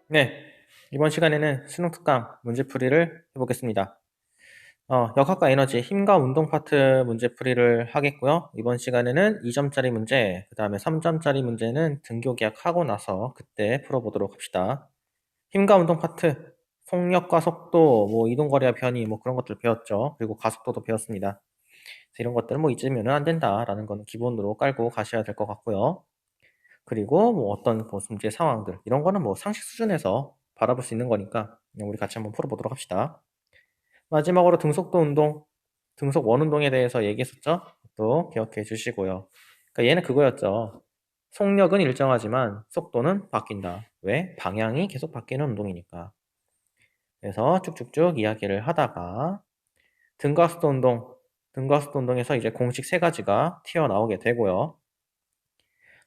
네, 이번 시간에는 수능 특강 문제풀이를 해보겠습니다. 역학과 에너지, 힘과 운동 파트 문제풀이를 하겠고요. 이번 시간에는 2점짜리 문제, 그 다음에 3점짜리 문제는 등교 계약하고 나서 그때 풀어보도록 합시다. 힘과 운동 파트, 속력과 속도, 뭐 이동거리와 변이, 뭐 그런 것들 배웠죠. 그리고 가속도도 배웠습니다. 그래서 이런 것들은 뭐 잊으면 안 된다라는 거는 기본으로 깔고 가셔야 될 것 같고요. 그리고 뭐 어떤 문제 상황들 이런 거는 뭐 상식 수준에서 바라볼 수 있는 거니까 그냥 우리 같이 한번 풀어보도록 합시다. 마지막으로 등속도 운동, 등속 원운동에 대해서 얘기했었죠? 또 기억해 주시고요. 그러니까 얘는 그거였죠. 속력은 일정하지만 속도는 바뀐다. 왜? 방향이 계속 바뀌는 운동이니까. 그래서 쭉쭉쭉 이야기를 하다가 등가속도 운동, 등가속도 운동에서 이제 공식 세 가지가 튀어나오게 되고요.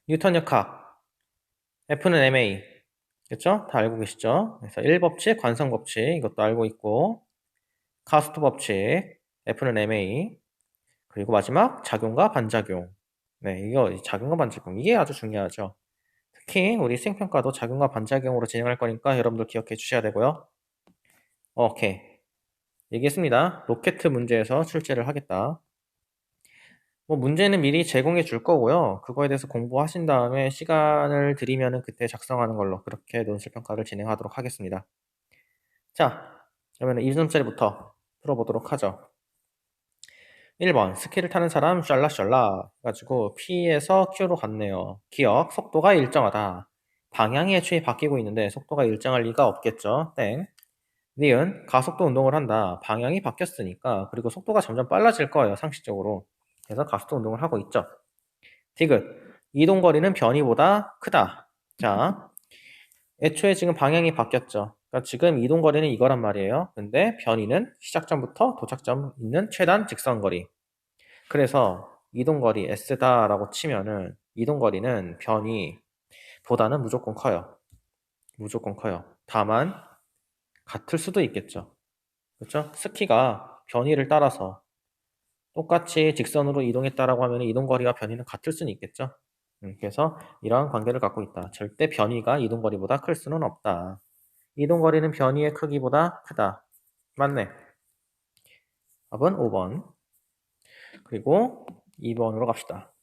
뉴턴 역학, F는 ma, 그렇죠? 다 알고 계시죠? 그래서 1법칙, 관성법칙 이것도 알고 있고 가스트 법칙, F는 ma, 그리고 마지막 작용과 반작용. 네, 이거 작용과 반작용 이게 아주 중요하죠. 특히 우리 수행평가도 작용과 반작용으로 진행할 거니까 여러분들 기억해 주셔야 되고요. 오케이, 얘기했습니다. 로켓 문제에서 출제를 하겠다. 뭐 문제는 미리 제공해 줄 거고요. 그거에 대해서 공부하신 다음에 시간을 드리면은 그때 작성하는 걸로 그렇게 논술평가를 진행하도록 하겠습니다. 자, 그러면 2점짜리부터 풀어보도록 하죠. 1번 스키를 타는 사람 샬라샬라 가지고 P에서 Q로 갔네요. 기억, 속도가 일정하다. 방향이 애초에 바뀌고 있는데 속도가 일정할 리가 없겠죠. 땡. 니은 가속도 운동을 한다. 방향이 바뀌었으니까 그리고 속도가 점점 빨라질 거예요. 상식적으로. 그래서 가속도 운동을 하고 있죠. 디귿 이동거리는 변이보다 크다. 자, 애초에 지금 방향이 바뀌었죠. 그러니까 지금 이동거리는 이거란 말이에요. 근데 변이는 시작점부터 도착점 있는 최단 직선거리. 그래서 이동거리 S다라고 치면은 이동거리는 변이보다는 무조건 커요. 무조건 커요. 다만 같을 수도 있겠죠. 그렇죠? 스키가 변이를 따라서 똑같이 직선으로 이동했다라고 하면 이동거리와 변이는 같을 수는 있겠죠. 그래서 이러한 관계를 갖고 있다. 절대 변이가 이동거리보다 클 수는 없다. 이동거리는 변이의 크기보다 크다. 맞네. 답은 5번. 그리고 2번으로 갑시다.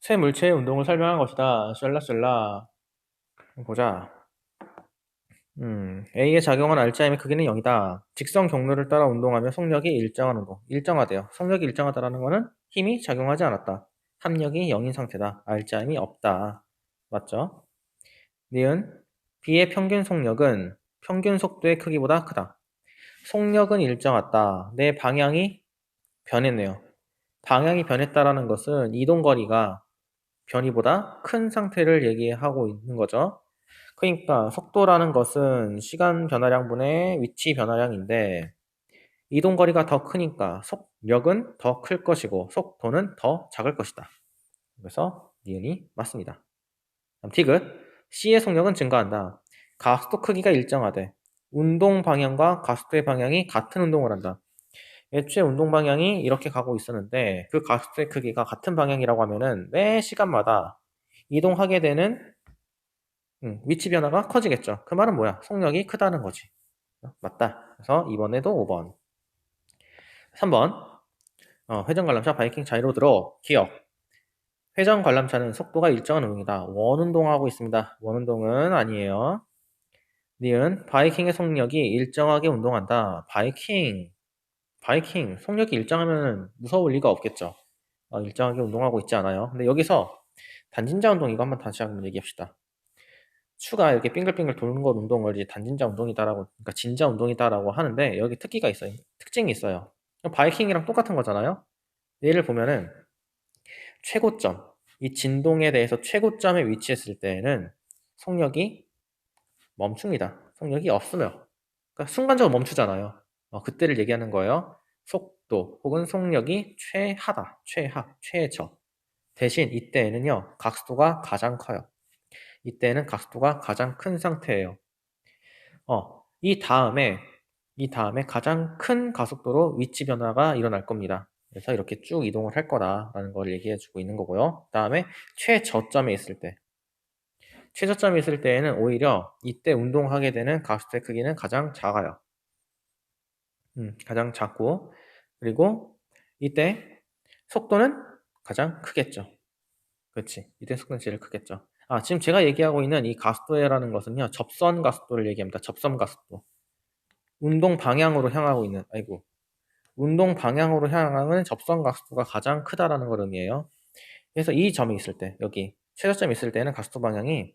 새 물체의 운동을 설명한 것이다. 셀라셀라. 보자. A의 작용한 알자임의 크기는 0이다. 직선 경로를 따라 운동하며 속력이 일정한 운동. 일정하대요. 속력이 일정하다라는 거는 힘이 작용하지 않았다. 합력이 0인 상태다. 알자임이 없다. 맞죠? 니은 B의 평균 속력은 평균 속도의 크기보다 크다. 속력은 일정하다. 내 방향이 변했네요. 방향이 변했다라는 것은 이동거리가 변이보다 큰 상태를 얘기하고 있는 거죠. 그러니까 속도라는 것은 시간 변화량분의 위치 변화량인데 이동거리가 더 크니까 속력은 더 클 것이고 속도는 더 작을 것이다. 그래서 니은이 맞습니다. 다음 디귿 C의 속력은 증가한다. 가속도 크기가 일정하되 운동 방향과 가속도의 방향이 같은 운동을 한다. 애초에 운동 방향이 이렇게 가고 있었는데 그 가속도의 크기가 같은 방향이라고 하면은 매 시간마다 이동하게 되는 위치 변화가 커지겠죠. 그 말은 뭐야? 속력이 크다는 거지. 맞다. 그래서 이번에도 5번. 3번. 회전 관람차 바이킹 자이로드로 기억. 회전 관람차는 속도가 일정한 운동이다. 원운동하고 있습니다. 원운동은 아니에요. 니은 바이킹의 속력이 일정하게 운동한다. 바이킹 속력이 일정하면 무서울 리가 없겠죠. 일정하게 운동하고 있지 않아요. 근데 여기서 단진자 운동 이거 한번 얘기합시다. 추가 이렇게 빙글빙글 도는 것 운동을 이제 단진자 운동이다라고, 그러니까 진자 운동이다라고 하는데 여기 특기가 있어요. 특징이 있어요. 바이킹이랑 똑같은 거잖아요. 얘를 보면은 최고점, 이 진동에 대해서 최고점에 위치했을 때에는 속력이 멈춥니다. 속력이 없으면, 그러니까 순간적으로 멈추잖아요. 그때를 얘기하는 거예요. 속도 혹은 속력이 최하다, 최저. 대신 이때에는요, 각도가 가장 커요. 이때는 각도가 가장 큰 상태예요. 이 다음에 가장 큰 가속도로 위치 변화가 일어날 겁니다. 그래서 이렇게 쭉 이동을 할 거다라는 걸 얘기해 주고 있는 거고요. 그 다음에 최저점에 있을 때. 최저점에 있을 때에는 오히려 이때 운동하게 되는 가속도의 크기는 가장 작아요. 가장 작고, 그리고 이때 속도는 가장 크겠죠. 그렇지. 이때 속도는 제일 크겠죠. 지금 제가 얘기하고 있는 이 가속도라는 것은요, 접선 가속도를 얘기합니다. 접선 가속도. 운동 방향으로 향하고 있는, 운동 방향으로 향하는 접선 가속도가 가장 크다라는 걸 의미해요. 그래서 이 점이 있을 때, 여기 최저점이 있을 때는 가속도 방향이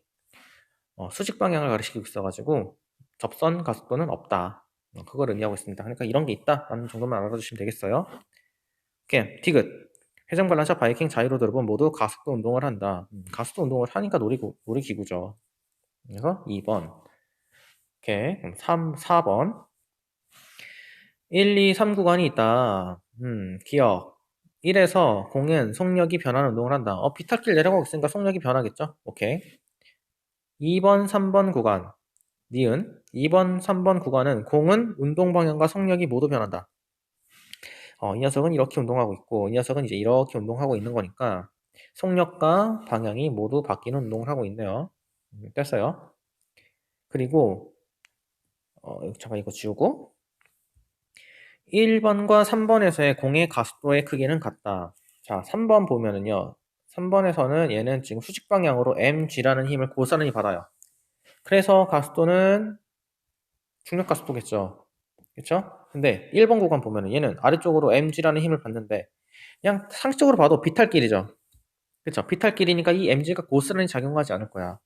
수직 방향을 가리키고 있어가지고 접선 가속도는 없다. 그걸 의미하고 있습니다. 그러니까 이런 게 있다라는 정도만 알아두시면 되겠어요. 오케이, 디귿. 회전 관람차, 바이킹, 자이로 드롭은 모두 가속도 운동을 한다. 가속도 운동을 하니까 놀이기구죠. 그래서 2번. 오케이, 그럼 4번. 1, 2, 3 구간이 있다. 기억. 1에서 공은 속력이 변하는 운동을 한다. 비탈길 내려가고 있으니까 속력이 변하겠죠? 오케이. 2번, 3번 구간. 니은 2번, 3번 구간은 공은 운동 방향과 속력이 모두 변한다. 이 녀석은 이렇게 운동하고 있고 이 녀석은 이제 이렇게 운동하고 있는 거니까 속력과 방향이 모두 바뀌는 운동을 하고 있네요. 뺐어요. 그리고 잠깐 이거 지우고 1번과 3번에서의 공의 가속도의 크기는 같다. 자, 3번 보면은요. 3번에서는 얘는 지금 수직 방향으로 mg라는 힘을 고스란히 받아요. 그래서 가속도는 중력 가속도겠죠. 그쵸? 근데 1번 구간 보면은 얘는 아래쪽으로 mg라는 힘을 받는데 그냥 상식적으로 봐도 비탈길이죠. 그쵸? 비탈길이니까 이 mg가 고스란히 작용하지 않을 거야.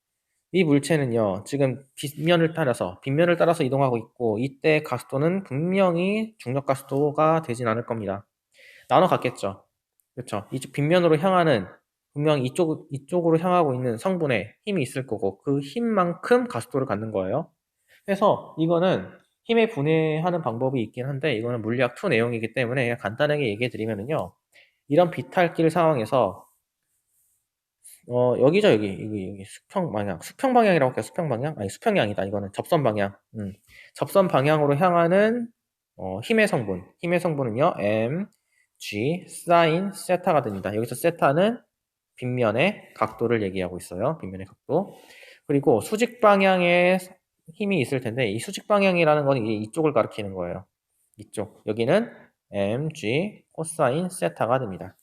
이 물체는요, 지금 빗면을 따라서 이동하고 있고, 이때 가속도는 분명히 중력 가속도가 되진 않을 겁니다. 나눠 갖겠죠. 그쵸? 이쪽 빗면으로 향하는, 분명 이쪽으로 향하고 있는 성분에 힘이 있을 거고, 그 힘만큼 가속도를 갖는 거예요. 그래서 이거는 힘의 분해하는 방법이 있긴 한데, 이거는 물리학 2 내용이기 때문에 그냥 간단하게 얘기해 드리면은요, 이런 비탈길 상황에서 여기죠, 여기 수평 방향이라고 할게요. 수평 방향? 아니, 수평이 아니다. 이거는 접선 방향. 접선 방향으로 향하는 힘의 성분. 힘의 성분은요, m, g, 사인, 세타가 됩니다. 여기서 세타는 빗면의 각도를 얘기하고 있어요. 빗면의 각도. 그리고 수직 방향에 힘이 있을 텐데, 이 수직 방향이라는 건 이쪽을 가리키는 거예요. 이쪽. 여기는 m, g, 코사인, 세타가 됩니다.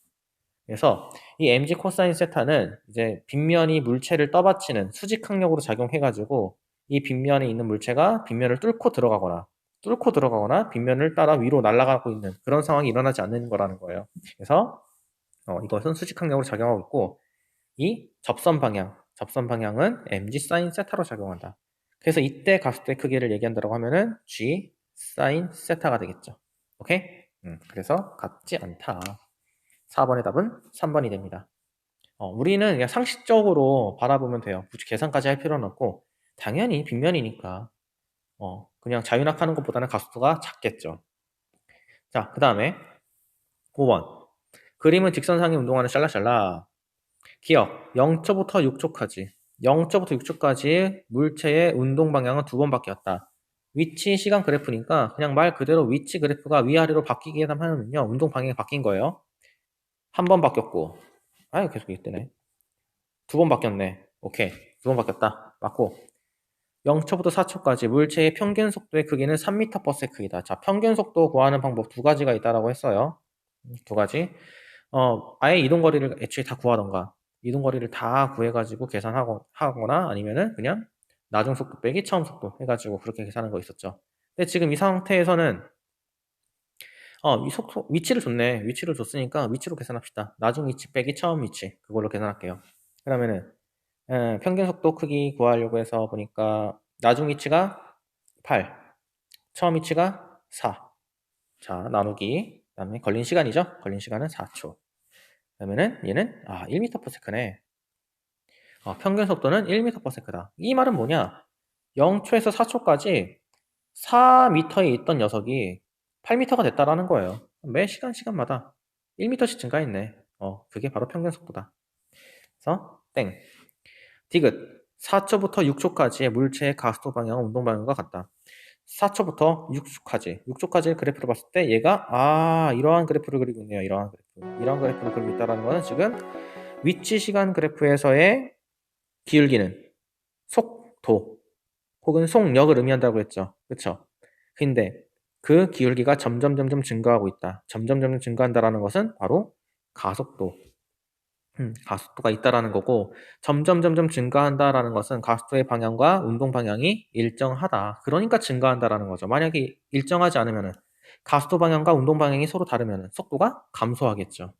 그래서 이 mg 코사인 세타는 이제 빗면이 물체를 떠받치는 수직 항력으로 작용해가지고 이 빗면에 있는 물체가 빗면을 뚫고 들어가거나 빗면을 따라 위로 날아가고 있는 그런 상황이 일어나지 않는 거라는 거예요. 그래서 이것은 수직 항력으로 작용하고 있고 이 접선 방향은 mg 사인 세타로 작용한다. 그래서 이때 가속도의 크기를 얘기한다고 하면은 g 사인 세타가 되겠죠. 오케이? 그래서 같지 않다. 4번의 답은 3번이 됩니다. 우리는 그냥 상식적으로 바라보면 돼요. 굳이 계산까지 할 필요는 없고 당연히 빗면이니까 그냥 자유낙하는 것보다는 가속도가 작겠죠. 자, 그 다음에 5번. 그림은 직선상에 운동하는 샬라샬라. 기억 0초부터 6초까지 0초부터 6초까지 물체의 운동 방향은 2번 바뀌었다. 위치 시간 그래프니까 그냥 말 그대로 위치 그래프가 위아래로 바뀌기만 하면요 운동 방향이 바뀐 거예요. 한 번 바뀌었고 계속 이때네. 2번 바뀌었네. 오케이. 2번 바뀌었다. 맞고. 0초부터 4초까지 물체의 평균 속도의 크기는 3m/s의 크기다. 자, 평균 속도 구하는 방법 2가지가 있다라고 했어요. 2가지. 아예 이동거리를 애초에 다 구하던가, 이동거리를 다 구해가지고 하거나 아니면은 그냥 나중 속도 빼기 처음 속도 해가지고 그렇게 계산한 거 있었죠. 근데 지금 이 상태에서는 이 속도, 위치를 줬네. 위치를 줬으니까 위치로 계산합시다. 나중 위치 빼기 처음 위치. 그걸로 계산할게요. 그러면은 평균 속도 크기 구하려고 해서 보니까 나중 위치가 8, 처음 위치가 4. 자, 나누기. 그다음에 걸린 시간이죠. 걸린 시간은 4초. 그러면은 얘는 1m/s네. 평균 속도는 1m/s다. 이 말은 뭐냐? 0초에서 4초까지 4m에 있던 녀석이 8m가 됐다라는 거예요. 매 시간마다 1m씩 증가했네. 그게 바로 평균 속도다. 그래서 땡. 디귿 4초부터 6초까지의 물체의 가속도 방향은 운동 방향과 같다. 4초부터 6초까지 6초까지 그래프를 봤을 때 얘가 이러한 그래프를 그리고 있네요. 이러한 그래프를 그리고 있다는 것은 지금 위치 시간 그래프에서의 기울기는 속도 혹은 속력을 의미한다고 했죠. 그쵸? 근데 그 기울기가 점점 증가하고 있다. 점점 증가한다라는 것은 바로 가속도. 가속도가 있다라는 거고, 점점 증가한다라는 것은 가속도의 방향과 운동 방향이 일정하다. 그러니까 증가한다라는 거죠. 만약에 일정하지 않으면은 가속도 방향과 운동 방향이 서로 다르면은 속도가 감소하겠죠.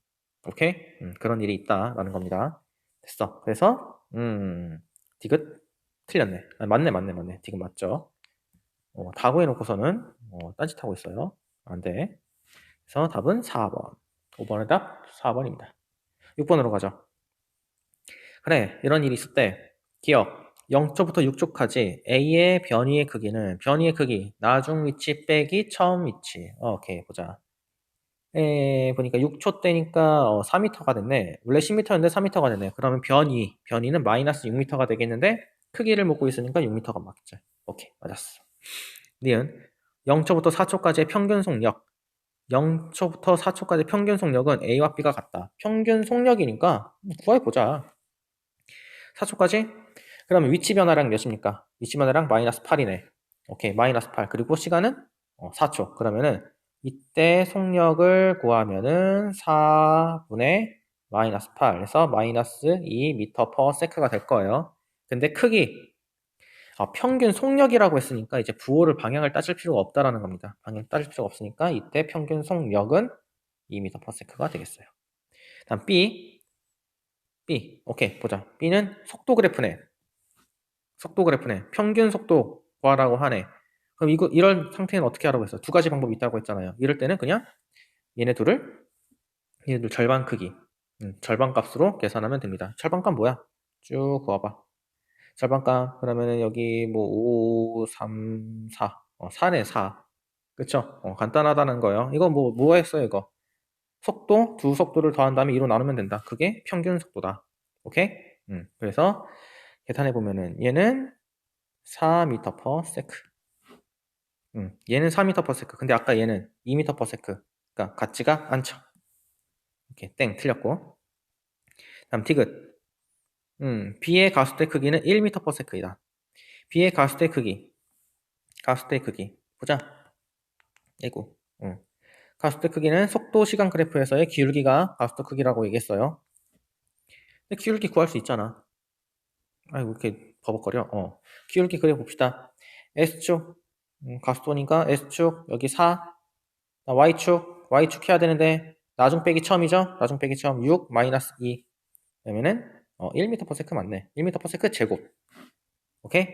오케이? 그런 일이 있다라는 겁니다. 됐어. 그래서 디귿 틀렸네. 맞네. 디귿 맞죠? 다 구해놓고서는 딴짓하고 있어요. 안 돼. 그래서 답은 4번. 5번의 답 4번입니다. 6번으로 가죠. 그래, 이런 일이 있을 때 기억 0초부터 6초까지 A의 변이의 크기는 변이의 크기 나중 위치 빼기 처음 위치. 오케이, 보자. 보니까 6초 때니까 4m가 됐네. 원래 10m였는데 4m가 됐네. 그러면 변이는 마이너스 6m가 되겠는데 크기를 묻고 있으니까 6m가 맞겠죠. 오케이, 맞았어. 니은 0초부터 4초까지의 평균 속력 0초부터 4초까지 평균 속력은 A와 B가 같다. 평균 속력이니까 구해보자. 4초까지? 그러면 위치 변화량 몇입니까? 위치 변화량 마이너스 8이네. 오케이, 마이너스 8. 그리고 시간은 4초. 그러면은 이때 속력을 구하면은 4분의 마이너스 8. 그래서 마이너스 2m per sec가 될 거예요. 근데 크기, 평균 속력이라고 했으니까 이제 부호를 방향을 따질 필요가 없다라는 겁니다. 방향 따질 필요가 없으니까 이때 평균 속력은 2m per sec가 되겠어요. 다음 B. 오케이, 보자. B는 속도 그래프네. 평균 속도 구하라고 하네. 그럼 이런 상태는 어떻게 하라고 했어? 두 가지 방법이 있다고 했잖아요. 이럴 때는 그냥 얘네 둘 절반 크기, 절반 값으로 계산하면 됩니다. 절반값 뭐야? 쭉 구워봐. 절반값, 그러면은 여기 뭐 5, 3, 4. 4네, 4. 그쵸? 간단하다는 거예요. 이거 뭐 했어요, 이거? 두 속도를 더한 다음에 2로 나누면 된다. 그게 평균 속도다. 오케이? 그래서 계산해보면은 얘는 4m per sec. 얘는 4m per sec. 근데 아까 얘는 2m per sec. 그러니까 같지가 않죠. 이렇게 땡 틀렸고. 다음 디귿. B의 가속대 크기는 1m per sec이다. B의 가속대 크기. 보자. 아이고. 가속대 크기는 속도 시간 그래프에서의 기울기가 가속도 크기라고 얘기했어요. 근데 기울기 구할 수 있잖아. 아이고 이렇게 버벅거려. 기울기 그려 봅시다. S축. 가속도니까 S축 여기 4. Y축 해야 되는데 나중 빼기 처음이죠? 나중 빼기 처음 6 마이너스 2 그러면은 1m per s 맞네. 1m per s 제곱. 오케이?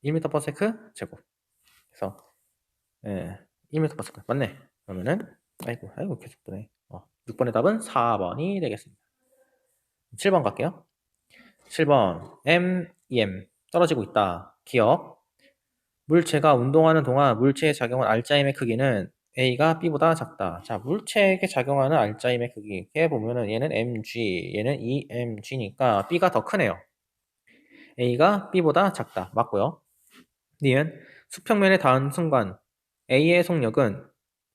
1m per s 제곱. 그래서 1m per s 맞네. 그러면은 아이고 계속 보네. 6번의 답은 4번이 되겠습니다. 7번 갈게요. 7번 MEM 떨어지고 있다. 기억. 물체가 운동하는 동안 물체에 작용한 알짜임의 크기는 A가 B보다 작다. 자, 물체에게 작용하는 알짜임의 크기. 이렇게 보면은 얘는 mg, 얘는 EMG니까 B가 더 크네요. A가 B보다 작다. 맞고요. 니은 수평면에 닿은 순간 A의 속력은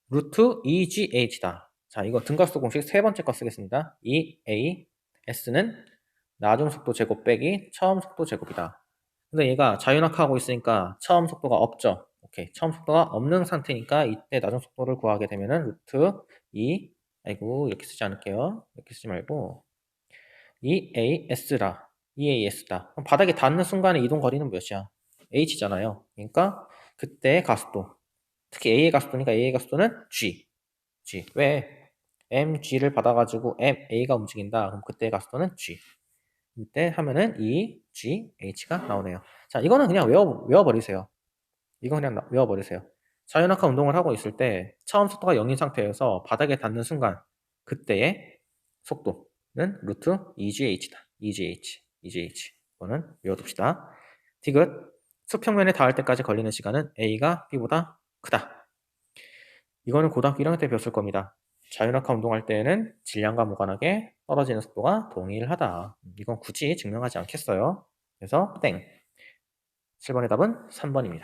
루트 EGH다. 자, 이거 등각수 공식 세 번째 거 쓰겠습니다. EA, S는 나중 속도 제곱 빼기 처음 속도 제곱이다. 근데 얘가 자유낙하하고 있으니까 처음 속도가 없죠. 오케이. 처음 속도가 없는 상태니까 이때 나중 속도를 구하게 되면은 루트 2 이렇게 쓰지 않을게요. 이렇게 쓰지 말고 EAS다. 그럼 바닥에 닿는 순간의 이동 거리는 몇이야? H잖아요. 그러니까 그때의 가속도. 특히 A의 가속도니까 A의 가속도는 G. 왜? mg를 받아가지고 A가 움직인다. 그럼 그때의 가속도는 G. 이때 하면은 EGH가 나오네요. 자, 이거는 그냥 외워버리세요. 자연낙하 운동을 하고 있을 때 처음 속도가 0인 상태에서 바닥에 닿는 순간 그때의 속도는 루트 EGH다. EGH. 이거는 외워둡시다. 디귿. 수평면에 닿을 때까지 걸리는 시간은 A가 B보다 크다. 이거는 고등학교 1학년 때 배웠을 겁니다. 자연낙하 운동할 때에는 질량과 무관하게 떨어지는 속도가 동일하다. 이건 굳이 증명하지 않겠어요. 그래서 땡. 7번의 답은 3번입니다.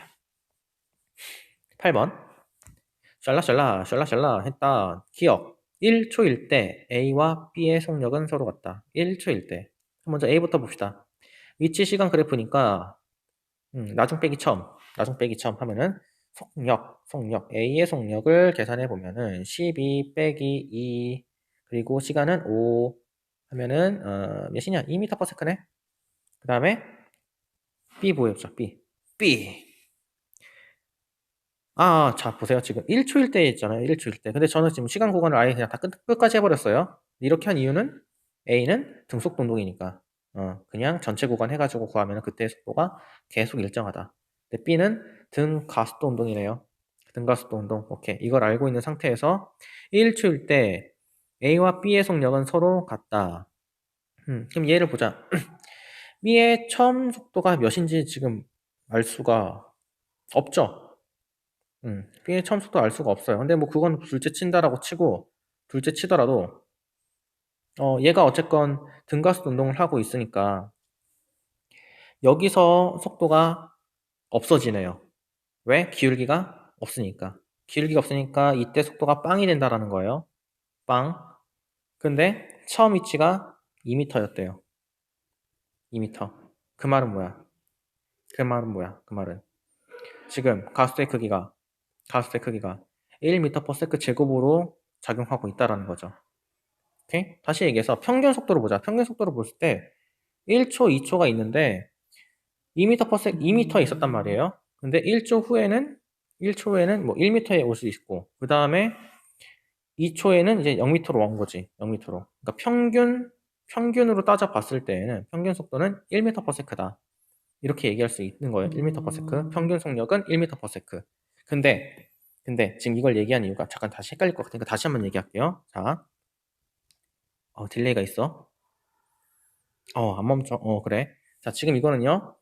8번. 샬라샬라 했다. 기억. 1초일 때 A와 B의 속력은 서로 같다. 1초일 때. 먼저 A부터 봅시다. 위치 시간 그래프니까 나중 빼기 처음 하면은 속력 A의 속력을 계산해 보면은 12 빼기 2 그리고 시간은 5 하면은 몇이냐? 2m/s네. 그 다음에 B 보여줘. B. 자, 보세요. 지금 1초일 때 있잖아요. 1초일 때. 근데 저는 지금 시간 구간을 아예 그냥 다 끝까지 해버렸어요. 이렇게 한 이유는 A는 등속 동동이니까. 그냥 전체 구간 해가지고 구하면 그때 속도가 계속 일정하다. 근데 B는 등가속도 운동이네요. 등가속도 운동. 오케이. 이걸 알고 있는 상태에서 1초일 때 A와 B의 속력은 서로 같다. 그럼 얘를 보자. B의 처음 속도가 몇인지 지금 알 수가 없죠. B의 처음 속도 알 수가 없어요. 근데 뭐 그건 둘째 친다라고 치고 둘째 치더라도 얘가 어쨌건 등가속도 운동을 하고 있으니까 여기서 속도가 없어지네요. 왜? 기울기가 없으니까. 기울기가 없으니까 이때 속도가 빵이 된다라는 거예요. 빵. 근데 처음 위치가 2m였대요. 2m. 그 말은 뭐야? 그 말은 지금 가속도의 크기가 1m/s 제곱으로 작용하고 있다라는 거죠. 오케이? 다시 얘기해서 평균 속도를 보자. 평균 속도를 볼 때 1초, 2초가 있는데 2m/s, 2m에 있었단 말이에요. 근데 1초 후에는 뭐 1m에 올 수 있고, 그 다음에 2초에는 이제 0m로 온 거지. 0m로. 그러니까 평균으로 따져 봤을 때에는 평균 속도는 1m/s다. 이렇게 얘기할 수 있는 거예요. 1m/s. 평균 속력은 1m/s. 근데 지금 이걸 얘기한 이유가 잠깐 다시 헷갈릴 것 같으니까 다시 한번 얘기할게요. 자, 딜레이가 있어. 안 멈춰. 그래. 자, 지금 이거는요.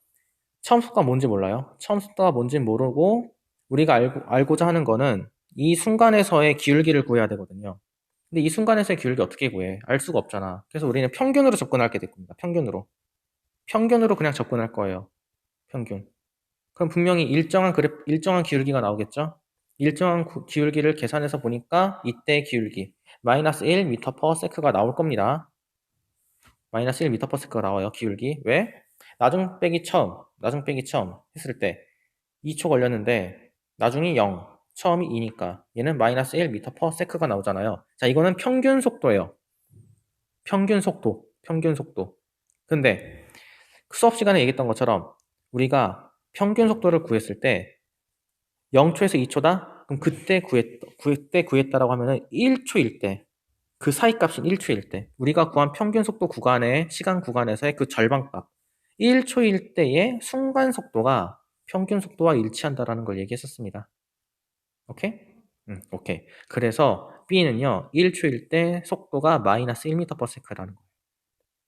처음 속도가 뭔지 몰라요. 처음 속도가 뭔지 모르고 우리가 알고자 하는 거는 이 순간에서의 기울기를 구해야 되거든요. 근데 이 순간에서의 기울기 어떻게 구해? 알 수가 없잖아. 그래서 우리는 평균으로 접근하게 될 겁니다. 평균으로. 평균으로 그냥 접근할 거예요. 평균. 그럼 분명히 일정한 기울기가 나오겠죠? 일정한 기울기를 계산해서 보니까 이때 기울기 마이너스 1m/s가 나올 겁니다. 마이너스 1m/s가 나와요. 기울기. 왜? 나중 빼기 처음 했을 때 2초 걸렸는데 나중이 0, 처음이 2니까 얘는 마이너스 1m/s가 나오잖아요. 자, 이거는 평균 속도예요. 평균 속도. 근데 수업 시간에 얘기했던 것처럼 우리가 평균 속도를 구했을 때 0초에서 2초다? 그럼 그때 구했다라고 하면은 1초일 때, 그 사이 값인 1초일 때, 우리가 구한 평균 속도 구간의 시간 구간에서의 그 절반값, 1초일 때의 순간 속도가 평균 속도와 일치한다라는 걸 얘기했었습니다. 오케이? 오케이. 그래서 B는요, 1초일 때 속도가 마이너스 1m/s라는 거예요.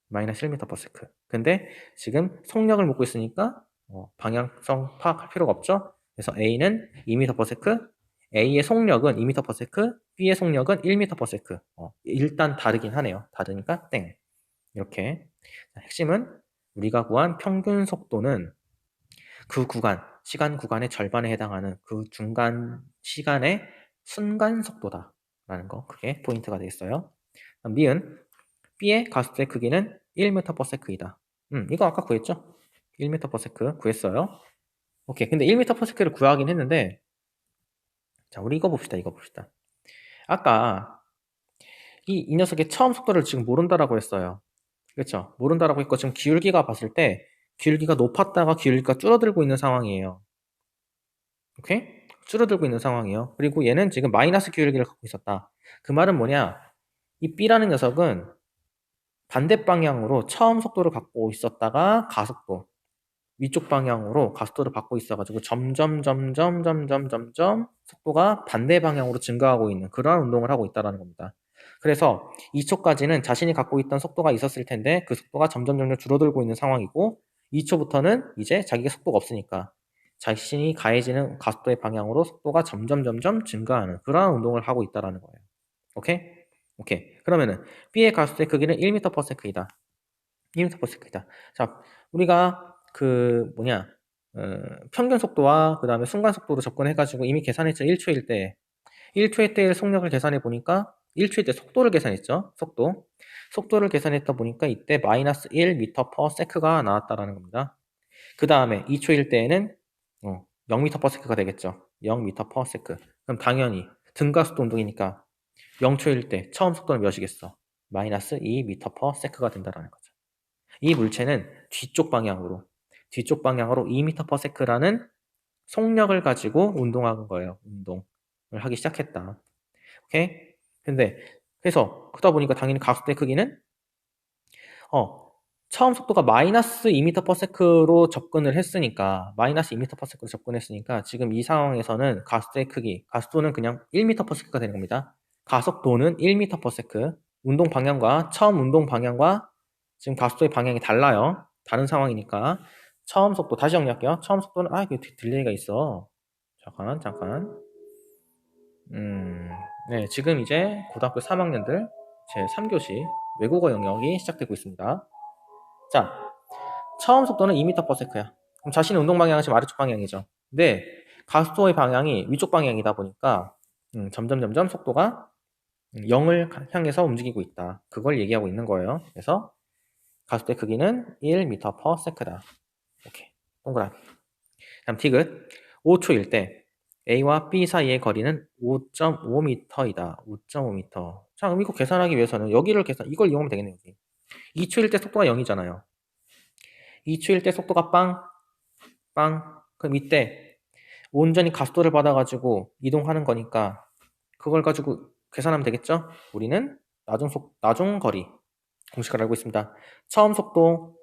마이너스 1m/s. 근데 지금 속력을 묻고 있으니까 방향성 파악할 필요가 없죠. 그래서 A는 2m/s, A의 속력은 2m/s, B의 속력은 1m/s. 일단 다르긴 하네요. 다르니까 땡. 이렇게. 핵심은 우리가 구한 평균 속도는 그 구간, 시간 구간의 절반에 해당하는 그 중간 시간의 순간 속도다라는 거. 그게 포인트가 되겠어요. 미은 B의 가속도의 크기는 1m/s이다. 이거 아까 구했죠? 1m/s 구했어요. 오케이. 근데 1m/s를 구하긴 했는데, 자, 우리 이거 봅시다. 아까 이 녀석의 처음 속도를 지금 모른다라고 했어요. 그렇죠? 모른다라고 했고, 지금 기울기가 봤을 때, 기울기가 높았다가 기울기가 줄어들고 있는 상황이에요. 오케이? 줄어들고 있는 상황이에요. 그리고 얘는 지금 마이너스 기울기를 갖고 있었다. 그 말은 뭐냐? 이 B라는 녀석은 반대 방향으로 처음 속도를 갖고 있었다가 가속도 위쪽 방향으로 가속도를 받고 있어가지고 점점 속도가 반대 방향으로 증가하고 있는 그러한 운동을 하고 있다는 겁니다. 그래서 2초까지는 자신이 갖고 있던 속도가 있었을 텐데 그 속도가 점점 줄어들고 있는 상황이고 2초부터는 이제 자기가 속도가 없으니까 자신이 가해지는 가속도의 방향으로 속도가 점점 증가하는 그러한 운동을 하고 있다는 거예요. 오케이? 오케이. 그러면은 B의 가속도의 크기는 1m/s이다. 1m/s이다. 자, 우리가 그 평균 속도와 그 다음에 순간 속도로 접근해가지고 이미 계산했죠. 1초일 때. 1초일 때 속력을 계산해 보니까 1초일 때 속도를 계산했죠. 속도를 계산했다 보니까 이때 마이너스 1m/s가 나왔다라는 겁니다. 그 다음에 2초일 때에는 0m/s가 되겠죠. 0m/s. 그럼 당연히 등가속도 운동이니까 0초일 때 처음 속도는 몇이겠어? 마이너스 2m/s가 된다라는 거죠. 이 물체는 뒤쪽 방향으로 2m/s라는 속력을 가지고 운동한 거예요. 운동을 하기 시작했다. 오케이? 그래서 그러다 보니까 당연히 가속도의 크기는 처음 속도가 마이너스 2m/s로 접근을 했으니까 지금 이 상황에서는 가속도는 그냥 1m/s가 되는 겁니다. 가속도는 1m/s. 처음 운동 방향과 지금 가속도의 방향이 달라요. 다른 상황이니까. 처음 속도 다시 정리할게요. 처음 속도는 이거 딜레이가 있어. 잠깐. 네, 지금 이제 고등학교 3학년들 제 3교시 외국어 영역이 시작되고 있습니다. 자, 처음 속도는 2m/s야. 그럼 자신의 운동 방향은 지금 아래쪽 방향이죠. 근데 가속도의 방향이 위쪽 방향이다 보니까 점점 속도가 0을 향해서 움직이고 있다. 그걸 얘기하고 있는 거예요. 그래서 가속도의 크기는 1m/s다. 오케이. 동그라미. 다음 디귿. 5초일 때 A와 B 사이의 거리는 5.5m이다. 5.5m. 자, 그럼 이거 계산하기 위해서는 이걸 이용하면 되겠네요. 여기. 2초일 때 속도가 0이잖아요. 2초일 때 속도가 빵. 그럼 이때 온전히 가속도를 받아가지고 이동하는 거니까 그걸 가지고 계산하면 되겠죠? 우리는 나중 거리 공식을 알고 있습니다. 처음 속도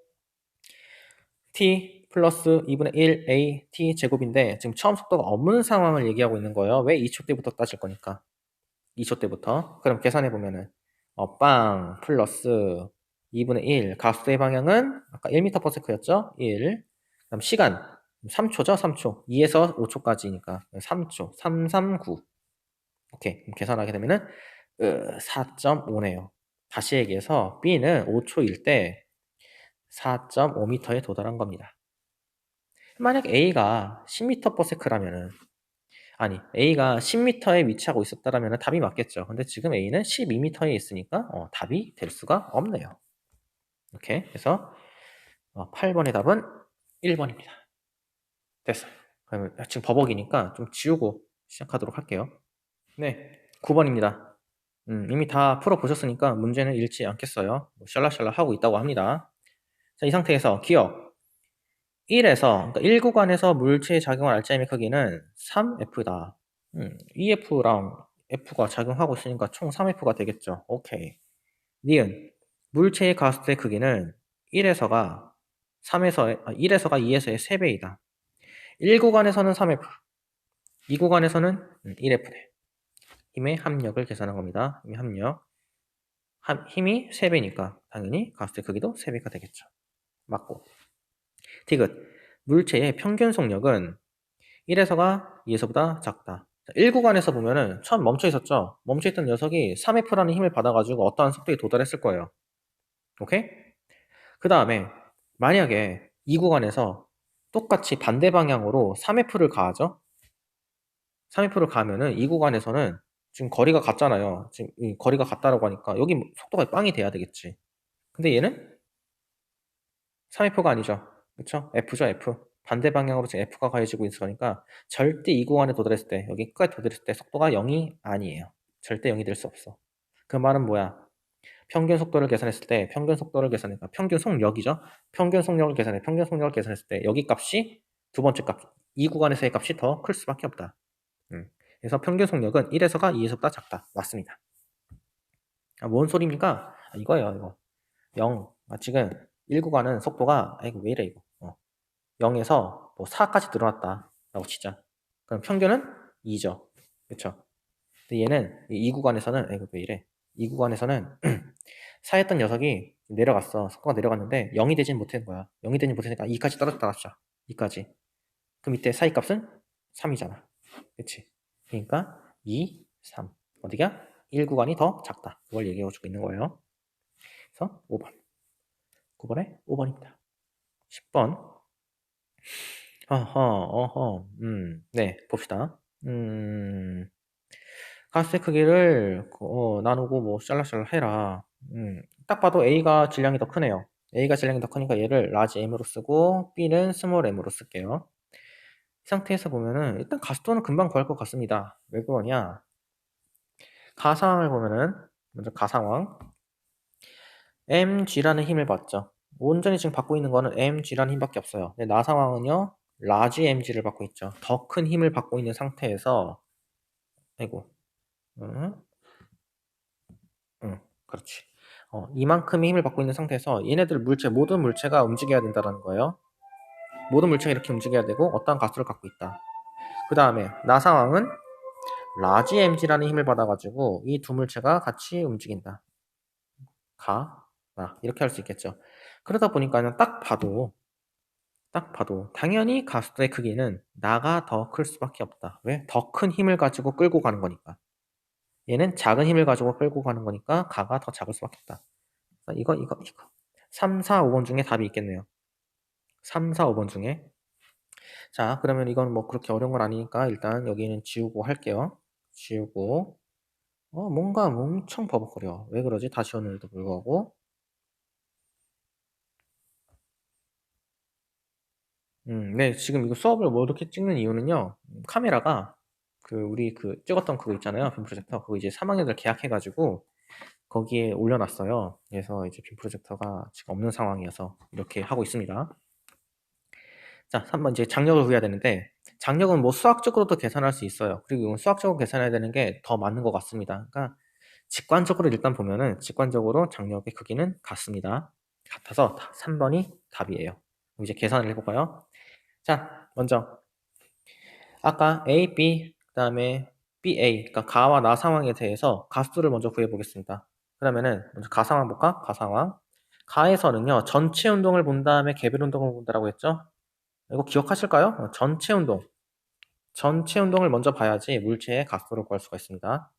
t 플러스 2분의 1 a t 제곱인데 지금 처음 속도가 없는 상황을 얘기하고 있는 거예요. 왜 2초 때부터 따질 거니까. 2초 때부터. 그럼 계산해 보면은 빵 플러스 2분의 1 가속도의 방향은 아까 1m/s였죠? 1. 그다음 시간 3초죠? 3초. 2에서 5초까지니까 3초. 339. 오케이. 그럼 계산하게 되면은 4.5네요. 다시 얘기해서 B는 5초일 때 4.5m에 도달한 겁니다. 만약 A가 10m/s라면은 A가 10m에 위치하고 있었다라면 답이 맞겠죠. 근데 지금 A는 12m에 있으니까 답이 될 수가 없네요. 이렇게 해서 8번의 답은 1번입니다. 됐어요. 그러면 지금 버벅이니까 좀 지우고 시작하도록 할게요. 네, 9번입니다. 이미 다 풀어보셨으니까 문제는 읽지 않겠어요. 샬라샬라 하고 있다고 합니다. 자, 이 상태에서 기억 1에서, 그러니까 1구간에서 물체의 작용할 알짜임의 크기는 3F다. EF랑 F가 작용하고 있으니까 총 3F가 되겠죠. 오케이. 니은, 물체의 가속도의 크기는 1에서가 1에서가 2에서의 3배이다. 1구간에서는 3F, 2구간에서는 1F래. 힘의 합력을 계산한 겁니다. 힘의 합력. 힘이 3배니까 당연히 가속도의 크기도 3배가 되겠죠. 맞고. 디귿. 물체의 평균 속력은 1에서가 2에서보다 작다. 1구간에서 보면은 처음 멈춰 있었죠? 멈춰 있던 녀석이 3F라는 힘을 받아가지고 어떠한 속도에 도달했을 거예요. 오케이? 그 다음에 만약에 2구간에서 똑같이 반대 방향으로 3F를 가하죠? 3F를 가면은 2구간에서는 지금 거리가 같잖아요. 지금 이 거리가 같다라고 하니까 여기 속도가 빵이 돼야 되겠지. 근데 얘는 3F가 아니죠. 그쵸? F죠, F. 반대 방향으로 지금 F가 가해지고 있으니까 절대 이 구간에 도달했을 때, 여기 끝까지 도달했을 때 속도가 0이 아니에요. 절대 0이 될 수 없어. 그 말은 뭐야? 평균 속도를 계산했을 때, 평균 속력이죠? 평균 속력을 계산했을 때, 여기 값이 두 번째 값, 이 구간에서의 값이 더 클 수밖에 없다. 그래서 평균 속력은 1에서가 2에서보다 작다. 맞습니다. 뭔 소리입니까? 이거예요, 이거. 0. 지금 1구간은 속도가, 이거 왜 이래, 이거. 0에서 뭐 4까지 늘어났다. 라고 치자. 그럼 평균은 2죠. 그쵸? 근데 얘는 이 구간에서는, 이거 왜 이래? 이 구간에서는 4였던 녀석이 내려갔어. 속도가 내려갔는데 0이 되진 못한 거야. 0이 되진 못하니까 2까지 떨어졌다 놨죠. 2까지. 그럼 이때 사이 값은 3이잖아. 그치? 그러니까 2, 3. 어디가? 1구간이 더 작다. 그걸 얘기해주고 있는 거예요. 그래서 5번. 9번에 5번입니다. 10번. 네, 봅시다. 가스의 크기를 나누고 뭐 샬라샬라 해라. 딱 봐도 A가 질량이 더 크네요. A가 질량이 더 크니까 얘를 라지 M으로 쓰고 B는 스몰 M으로 쓸게요. 이 상태에서 보면은 일단 가속도는 금방 구할 것 같습니다. 왜 그러냐? 가상황을 보면은 먼저 가상황 mg라는 힘을 받죠. 온전히 지금 받고 있는 거는 mg라는 힘밖에 없어요. 근데 나 상황은요 라지 mg를 받고 있죠. 더 큰 힘을 받고 있는 상태에서 아이고 응? 응, 그렇지. 이만큼의 힘을 받고 있는 상태에서 얘네들 모든 물체가 움직여야 된다는 거예요. 모든 물체가 이렇게 움직여야 되고 어떠한 가속도를 갖고 있다. 그 다음에 나 상황은 라지 mg라는 힘을 받아가지고 이 두 물체가 같이 움직인다. 이렇게 할 수 있겠죠. 그러다 보니까는 딱 봐도 당연히 가속도의 크기는 나가 더 클 수밖에 없다. 왜? 더 큰 힘을 가지고 끌고 가는 거니까. 얘는 작은 힘을 가지고 끌고 가는 거니까 가가 더 작을 수밖에 없다. 이거. 3, 4, 5번 중에 답이 있겠네요. 3, 4, 5번 중에. 자, 그러면 이건 뭐 그렇게 어려운 건 아니니까 일단 여기는 지우고 할게요. 지우고. 뭔가 엄청 버벅거려. 왜 그러지? 다 지웠는데도 불구하고. 네, 지금 이거 수업을 뭐 이렇게 찍는 이유는요. 카메라가 우리 찍었던 그거 있잖아요. 빔 프로젝터. 그거 이제 3학년들 계약해가지고 거기에 올려놨어요. 그래서 이제 빔 프로젝터가 지금 없는 상황이어서 이렇게 하고 있습니다. 자, 3번 이제 장력을 구해야 되는데 장력은 뭐 수학적으로도 계산할 수 있어요. 그리고 이건 수학적으로 계산해야 되는 게 더 맞는 것 같습니다. 그러니까 직관적으로 일단 보면은 직관적으로 장력의 크기는 같습니다. 같아서 3번이 답이에요. 그럼 이제 계산을 해볼까요? 자, 먼저 아까 A, B, 그 다음에 BA, 그러니까 가와 나 상황에 대해서 가수를 먼저 구해보겠습니다. 그러면은 먼저 가 상황 볼까? 가 상황. 가에서는요, 전체 운동을 본 다음에 개별 운동을 본다라고 했죠? 이거 기억하실까요? 전체 운동. 전체 운동을 먼저 봐야지 물체의 가수를 구할 수가 있습니다.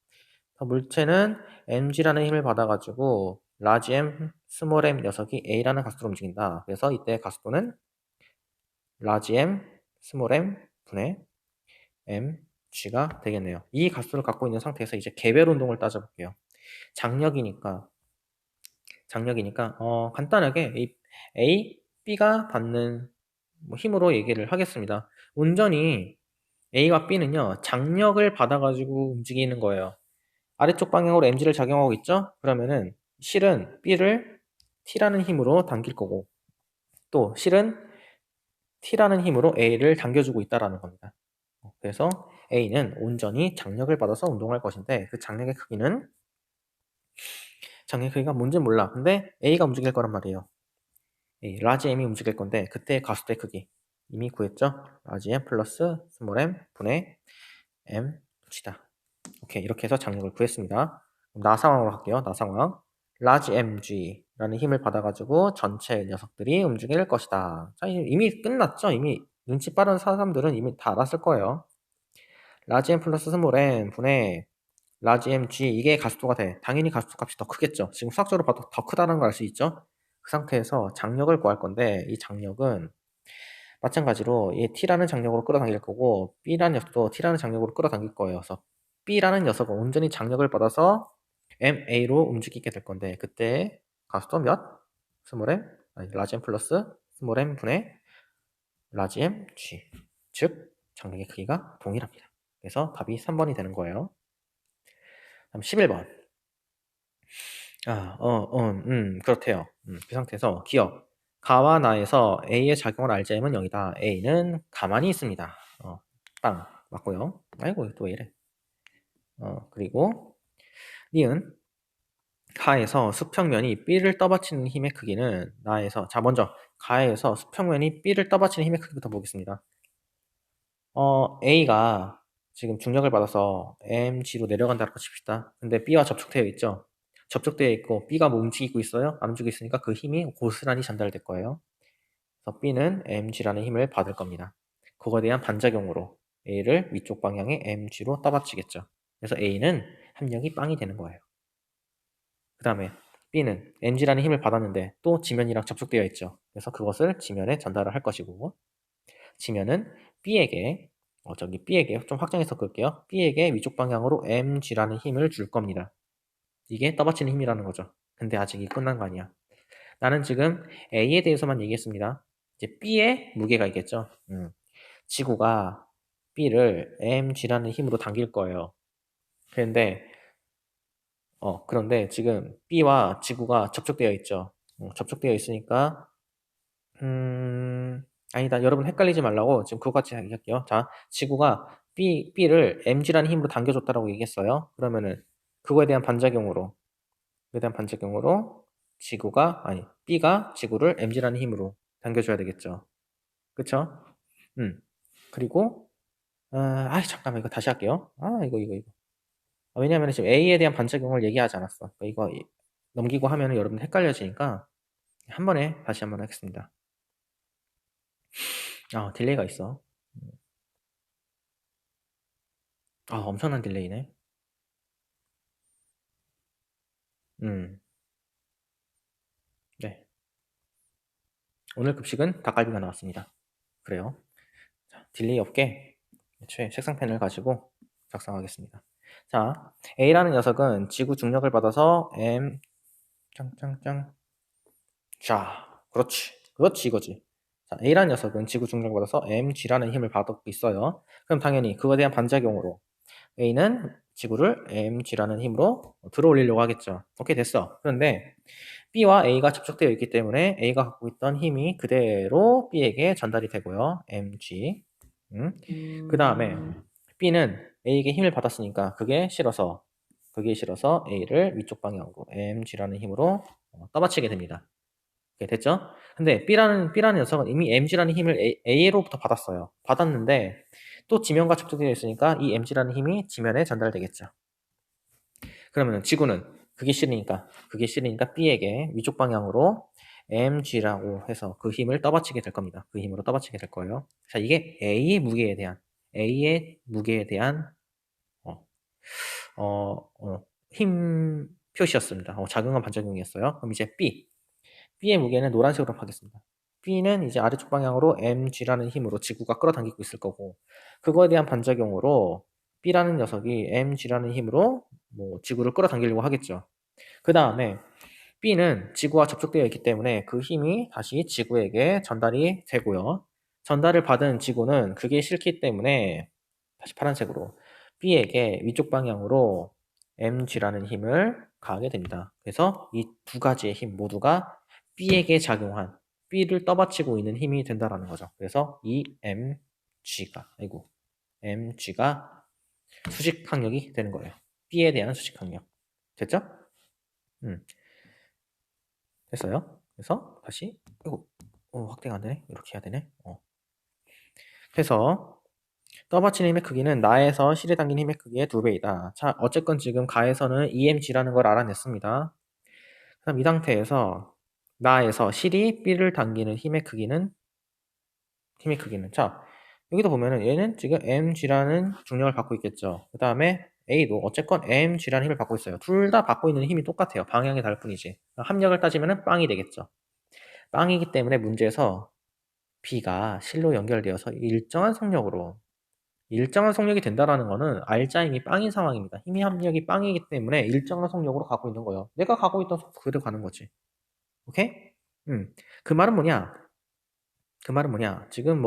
물체는 mg라는 힘을 받아가지고 라지 m, 스몰 m 녀석이 a라는 가수로 움직인다. 그래서 이때 가수도는 라지 m, 스몰 m 분의 mg가 되겠네요. 이 가수를 갖고 있는 상태에서 이제 개별 운동을 따져볼게요. 장력이니까 간단하게 A, B가 받는 뭐 힘으로 얘기를 하겠습니다. 온전히 A와 B는요 장력을 받아가지고 움직이는 거예요. 아래쪽 방향으로 mg를 작용하고 있죠? 그러면은 실은 B를 T라는 힘으로 당길 거고 또 실은 T라는 힘으로 A를 당겨주고 있다라는 겁니다. 그래서 A는 온전히 장력을 받아서 운동할 것인데 그 장력의 크기가 뭔지 몰라. 근데 A가 움직일 거란 말이에요. 라지 M이 움직일 건데 그때 가속도의 크기 이미 구했죠? 라지 M 플러스 스몰 M 분의 M 봅시다. 오케이, 이렇게 해서 장력을 구했습니다. 그럼 나 상황으로 할게요. 나 상황. 라지 mg라는 힘을 받아가지고 전체 녀석들이 움직일 것이다. 자, 이미 끝났죠? 이미 눈치 빠른 사람들은 이미 다 알았을 거예요. 라지 m 플러스 스몰 m 분의 라지 mg 이게 가속도가 돼. 당연히 가속도 값이 더 크겠죠. 지금 수학적으로 봐도 더 크다는 걸 알 수 있죠. 그 상태에서 장력을 구할 건데 이 장력은 마찬가지로 이 t라는 장력으로 끌어당길 거고 b라는 녀석도 t라는 장력으로 끌어당길 거예요. 그래서 b라는 녀석은 온전히 장력을 받아서 ma로 움직이게 될 건데 그때 가속도 몇? 스몰 m 아니 라지 m 플러스 스몰 m 분의 라지 m g 즉 장력의 크기가 동일합니다. 그래서 답이 3번이 되는 거예요. 다음 11번. 그렇대요. 그 상태에서 기억. 가와 나에서 A의 작용을 알자 면 0이다. A는 가만히 있습니다. 빵. 맞고요. 아이고, 또 왜 이래. 그리고, 니은. 가에서 수평면이 B를 떠받치는 힘의 크기는 나에서, 자, 먼저, 가에서 수평면이 B를 떠받치는 힘의 크기부터 보겠습니다. A가 지금 중력을 받아서 mg로 내려간다고 칩시다. 근데 B와 접촉되어 있죠? 접촉되어 있고 B가 뭐 움직이고 있어요? 안 움직이고 있으니까 그 힘이 고스란히 전달될 거예요. 그래서 B는 mg라는 힘을 받을 겁니다. 그거에 대한 반작용으로 A를 위쪽 방향의 mg로 떠받치겠죠. 그래서 A는 합력이 빵이 되는 거예요. 그 다음에 B는 mg라는 힘을 받았는데 또 지면이랑 접촉되어 있죠. 그래서 그것을 지면에 전달을 할 것이고 지면은 B에게 B에게 좀 확장해서 끌게요. B에게 위쪽 방향으로 mg라는 힘을 줄 겁니다. 이게 떠받치는 힘이라는 거죠. 근데 아직 이 끝난 거 아니야. 나는 지금 A에 대해서만 얘기했습니다. 이제 B의 무게가 있겠죠. 지구가 B를 mg라는 힘으로 당길 거예요. 그런데 지금 B와 지구가 접촉되어 있죠. 접촉되어 있으니까 아니다. 여러분 헷갈리지 말라고 지금 그거 같이 얘기할게요. 자, 지구가 B를 mg라는 힘으로 당겨줬다라고 얘기했어요. 그러면은 그거에 대한 반작용으로 B가 지구를 mg라는 힘으로 당겨줘야 되겠죠. 그쵸? 그리고 잠깐만 이거 다시 할게요. 이거. 왜냐하면 지금 A에 대한 반작용을 얘기하지 않았어. 그러니까 이거 넘기고 하면은 여러분 헷갈려지니까 한 번에 다시 한번 하겠습니다. 딜레이가 있어. 엄청난 딜레이네. 네. 오늘 급식은 닭갈비가 나왔습니다. 그래요. 자, 딜레이 없게 애초에 색상펜을 가지고 작성하겠습니다. 자, A라는 녀석은 지구 중력을 받아서 M 짱짱짱. 자, 그렇지 이거지. 자, A라는 녀석은 지구 중력을 받아서 mg라는 힘을 받고 있어요. 그럼 당연히 그거에 대한 반작용으로 A는 지구를 mg라는 힘으로 들어 올리려고 하겠죠. 오케이, 됐어. 그런데 B와 A가 접촉되어 있기 때문에 A가 갖고 있던 힘이 그대로 B에게 전달이 되고요. mg. 그 다음에 B는 A에게 힘을 받았으니까 그게 싫어서 A를 위쪽 방향으로 mg라는 힘으로 떠받치게 됩니다. 오케이, 됐죠? 근데 B라는 녀석은 이미 mg라는 힘을 A로부터 받았어요. 받았는데 또 지면과 접촉되어 있으니까 이 mg라는 힘이 지면에 전달되겠죠. 그러면 지구는 그게 싫으니까 B에게 위쪽 방향으로 mg라고 해서 그 힘을 떠받치게 될 겁니다. 그 힘으로 떠받치게 될 거예요. 자, 이게 A의 무게에 대한 힘 표시였습니다. 작용한 반작용이었어요. 그럼 이제 B의 무게는 노란색으로 하겠습니다. B는 이제 아래쪽 방향으로 mg라는 힘으로 지구가 끌어당기고 있을 거고, 그거에 대한 반작용으로 B라는 녀석이 mg라는 힘으로 지구를 끌어당기려고 하겠죠. 그 다음에 B는 지구와 접촉되어 있기 때문에 그 힘이 다시 지구에게 전달이 되고요. 전달을 받은 지구는 그게 싫기 때문에 다시 파란색으로 B에게 위쪽 방향으로 mg라는 힘을 가하게 됩니다. 그래서 이 두 가지의 힘 모두가 B에게 작용한 B를 떠받치고 있는 힘이 된다라는 거죠. 그래서 이 mg가 수직 항력이 되는 거예요. B에 대한 수직 항력. 됐죠? 됐어요. 그래서 다시 확대가 안 되네. 이렇게 해야 되네. 그래서 떠받치는 힘의 크기는 나에서 실에 당긴 힘의 크기의 2배이다. 자, 어쨌건 지금 가에서는 EMG라는 걸 알아냈습니다. 그럼 이 상태에서 나에서 실이 B를 당기는 힘의 크기는 자, 여기도 보면은 얘는 지금 mg라는 중력을 받고 있겠죠. 그 다음에 A도 어쨌건 mg라는 힘을 받고 있어요. 둘 다 받고 있는 힘이 똑같아요. 방향이 다를 뿐이지. 합력을 따지면은 빵이 되겠죠. 빵이기 때문에 문제에서 B가 실로 연결되어서 일정한 속력이 된다라는 거는 알자임이 빵인 상황입니다. 힘의 합력이 빵이기 때문에 일정한 속력으로 가고 있는 거예요. 내가 가고 있던 속도 그대로 가는 거지. 오케이? 그 말은 뭐냐? 지금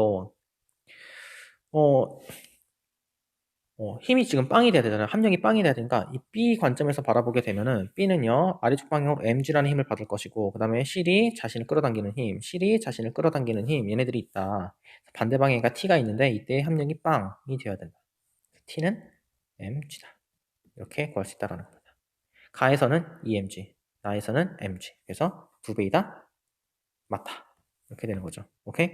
어, 힘이 지금 빵이 돼야 되잖아요. 합력이 빵이 돼야 되니까 이 B 관점에서 바라보게 되면은 B는요 아래쪽 방향으로 mg라는 힘을 받을 것이고 그 다음에 실이 자신을 끌어당기는 힘 얘네들이 있다. 반대 방향이니까 T가 있는데 이때 합력이 빵이 되어야 된다. T는 mg다. 이렇게 구할 수 있다라는 겁니다. 가에서는 EMG, 나에서는 mg. 그래서 2배이다. 맞다. 이렇게 되는 거죠. 오케이?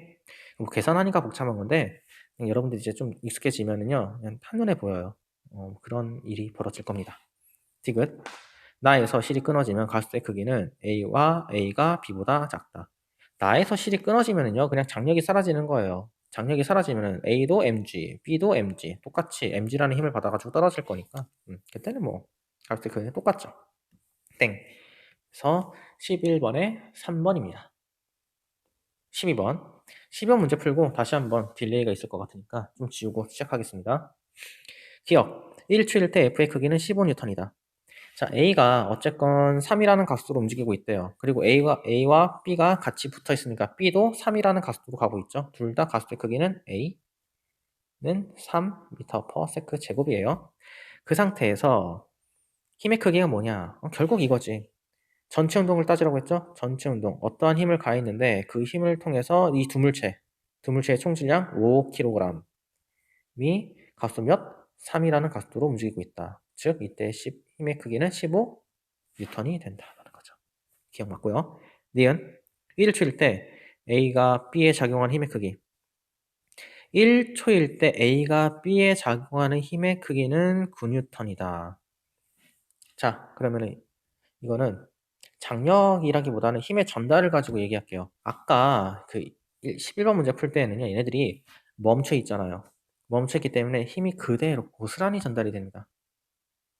뭐 계산하니까 복잡한 건데 여러분들 이제 좀 익숙해지면은요 그냥 한눈에 보여요. 그런 일이 벌어질 겁니다. 디귿. 나에서 실이 끊어지면 가스의 크기는 A가 B보다 작다. 나에서 실이 끊어지면은요 그냥 장력이 사라지는 거예요. 장력이 사라지면은 A도 mg, B도 mg 똑같이 mg라는 힘을 받아가지고 떨어질 거니까 그때는 가스의 크기는 똑같죠. 땡. 그래서 11번에 3번입니다. 12번. 12번 문제 풀고 다시 한번 딜레이가 있을 것 같으니까 좀 지우고 시작하겠습니다. 기억. 1초일 때 F의 크기는 15N이다. 자, A가 어쨌건 3이라는 각수로 움직이고 있대요. 그리고 A와 B가 같이 붙어 있으니까 B도 3이라는 각수로 가고 있죠. 둘 다 각수의 크기는 A는 3m/s 제곱이에요. 그 상태에서 힘의 크기가 뭐냐? 결국 이거지. 전체 운동을 따지라고 했죠? 전체 운동. 어떠한 힘을 가했는데 그 힘을 통해서 이 두물체의 총질량 5kg이 각수 몇? 3이라는 각도로 움직이고 있다. 즉 이때 힘의 크기는 15N이 된다는 거죠. 기억 맞고요. 니은 1초일 때 A가 B에 작용한 힘의 크기. 1초일 때 A가 B에 작용하는 힘의 크기는 9N이다. 자, 그러면 이거는 장력이라기보다는 힘의 전달을 가지고 얘기할게요. 아까 그 11번 문제 풀 때는요, 얘네들이 멈춰 있잖아요. 멈춰 있기 때문에 힘이 그대로 고스란히 전달이 됩니다.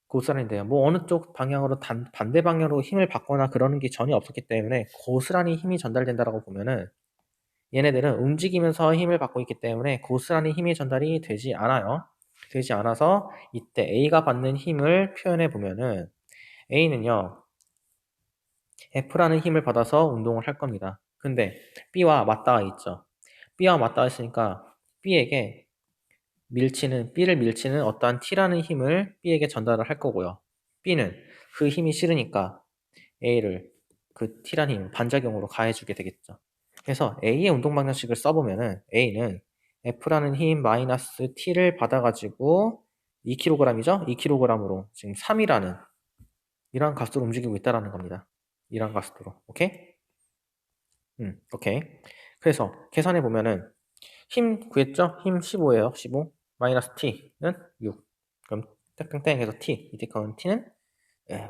고스란히 돼요. 뭐 어느 쪽 방향으로 반대 방향으로 힘을 받거나 그러는 게 전혀 없었기 때문에 고스란히 힘이 전달된다라고 보면은 얘네들은 움직이면서 힘을 받고 있기 때문에 고스란히 힘이 전달이 되지 않아요. 되지 않아서 이때 A가 받는 힘을 표현해 보면은 A는요, F라는 힘을 받아서 운동을 할 겁니다. 근데 B와 맞닿아 있죠. B와 맞닿아 있으니까 B를 밀치는 어떠한 T라는 힘을 B에게 전달을 할 거고요. B는 그 힘이 싫으니까 A를 그 T라는 힘, 반작용으로 가해주게 되겠죠. 그래서 A의 운동 방정식을 써보면은 A는 F라는 힘 마이너스 T를 받아가지고 2kg이죠? 2kg으로 지금 3이라는 이러한 가속도로 움직이고 있다는 겁니다. 이러한 가속도로. 오케이? 오케이. 그래서 계산해 보면은 힘 구했죠? 힘 15예요. 15. 마이너스 t는 6. 그럼 땡땡땡 해서 t. 이때 그 t는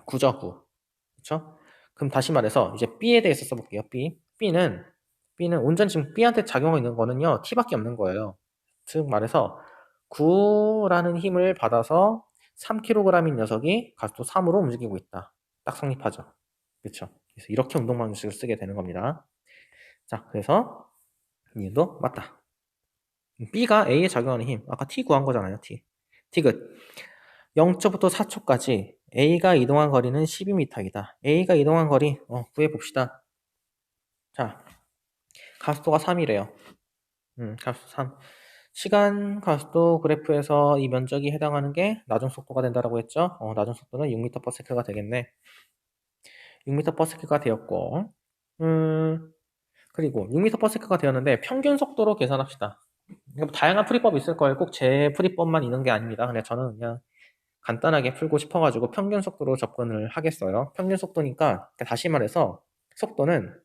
9죠, 9. 그렇죠? 그럼 다시 말해서 이제 b에 대해서 써볼게요. b는 온전히 지금 b한테 작용하고 있는 거는요. t밖에 없는 거예요. 즉 말해서 9라는 힘을 받아서 3kg인 녀석이 가속도 3으로 움직이고 있다. 딱 성립하죠. 그렇죠? 그래서 이렇게 운동 방식을 쓰게 되는 겁니다. 자, 그래서 이도 맞다. B가 A에 작용하는 힘. 아까 T 구한 거잖아요. T. T끝. 0초부터 4초까지 A가 이동한 거리는 12m이다. A가 이동한 거리 구해봅시다. 자, 가속도가 3이래요. 가속도 3. 시간 가속도 그래프에서 이 면적이 해당하는 게 나중 속도가 된다라고 했죠. 나중 속도는 6m/s가 되겠네. 6m/s가 되었고, 그리고 6m/s가 되었는데 평균 속도로 계산합시다. 뭐 다양한 풀이법이 있을 거예요. 꼭 제 풀이법만 있는 게 아닙니다. 그냥 저는 그냥 간단하게 풀고 싶어가지고 평균 속도로 접근을 하겠어요. 평균 속도니까 다시 말해서 속도는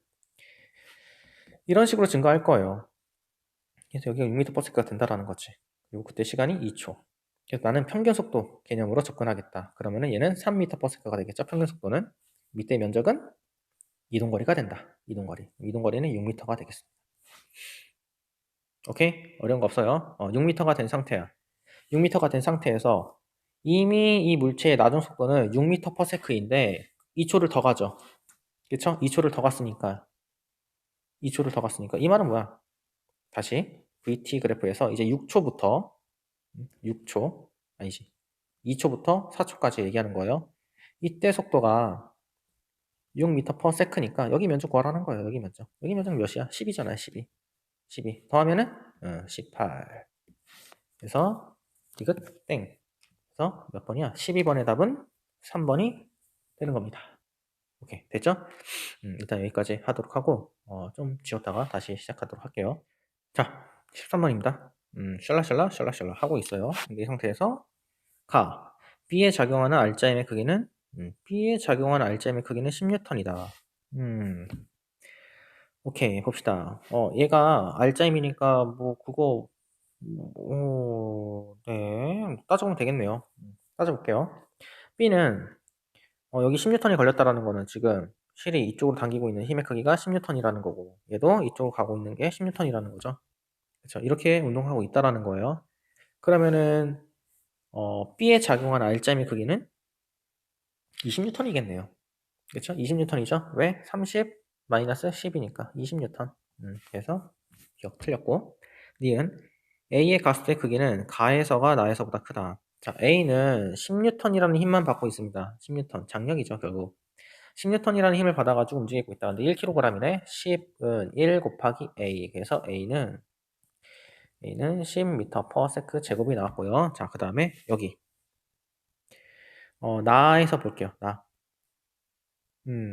이런 식으로 증가할 거예요. 그래서 여기가 6m/s가 된다라는 거지. 그리고 그때 시간이 2초. 그래서 나는 평균 속도 개념으로 접근하겠다. 그러면은 얘는 3m/s가 되겠죠. 평균 속도는. 밑에 면적은 이동거리가 된다. 이동거리는 6m가 되겠습니다. 오케이? 어려운 거 없어요. 6m가 된 상태야. 6m가 된 상태에서 이미 이 물체의 나중 속도는 6m/s인데 2초를 더 가죠. 그쵸? 2초를 더 갔으니까 이 말은 뭐야? 다시 VT 그래프에서 이제 6초 아니지 2초부터 4초까지 얘기하는 거예요. 이때 속도가 6m/s니까 여기 면적 구하라는 거예요. 여기 면적 몇이야? 10이잖아요. 12 더하면은 18. 그래서 이거 땡. 그래서 몇 번이야? 12번의 답은 3번이 되는 겁니다. 오케이, 됐죠? 일단 여기까지 하도록 하고 좀 지웠다가 다시 시작하도록 할게요. 자, 13번입니다. 샬라샬라 하고 있어요. 이 상태에서 B에 작용하는 알짜임의 크기는 B에 작용하는 알짜임의 크기는 10N이다. 오케이, 봅시다. 얘가 알짜임이니까 뭐 그거 네, 따져보면 되겠네요. 따져볼게요. B는 여기 10N이 걸렸다라는 거는 지금 실이 이쪽으로 당기고 있는 힘의 크기가 10N이라는 거고 얘도 이쪽으로 가고 있는 게 10N이라는 거죠. 그렇죠? 이렇게 운동하고 있다라는 거예요. 그러면은 B에 작용한 R자임의 크기는 20N이겠네요. 그렇죠? 20N이죠? 왜? 30 마이너스 10이니까 20N. 그래서 기억 틀렸고. 니은 A의 가속도의 크기는 가에서가 나에서보다 크다. 자, A는 10N이라는 힘만 받고 있습니다. 10N. 장력이죠, 결국. 10N이라는 힘을 받아가지고 움직이고 있다. 근데 1kg이네. 10은 1 곱하기 A. 그래서 A는 10m/s 제곱이 나왔고요. 자, 그 다음에 여기 나에서 볼게요.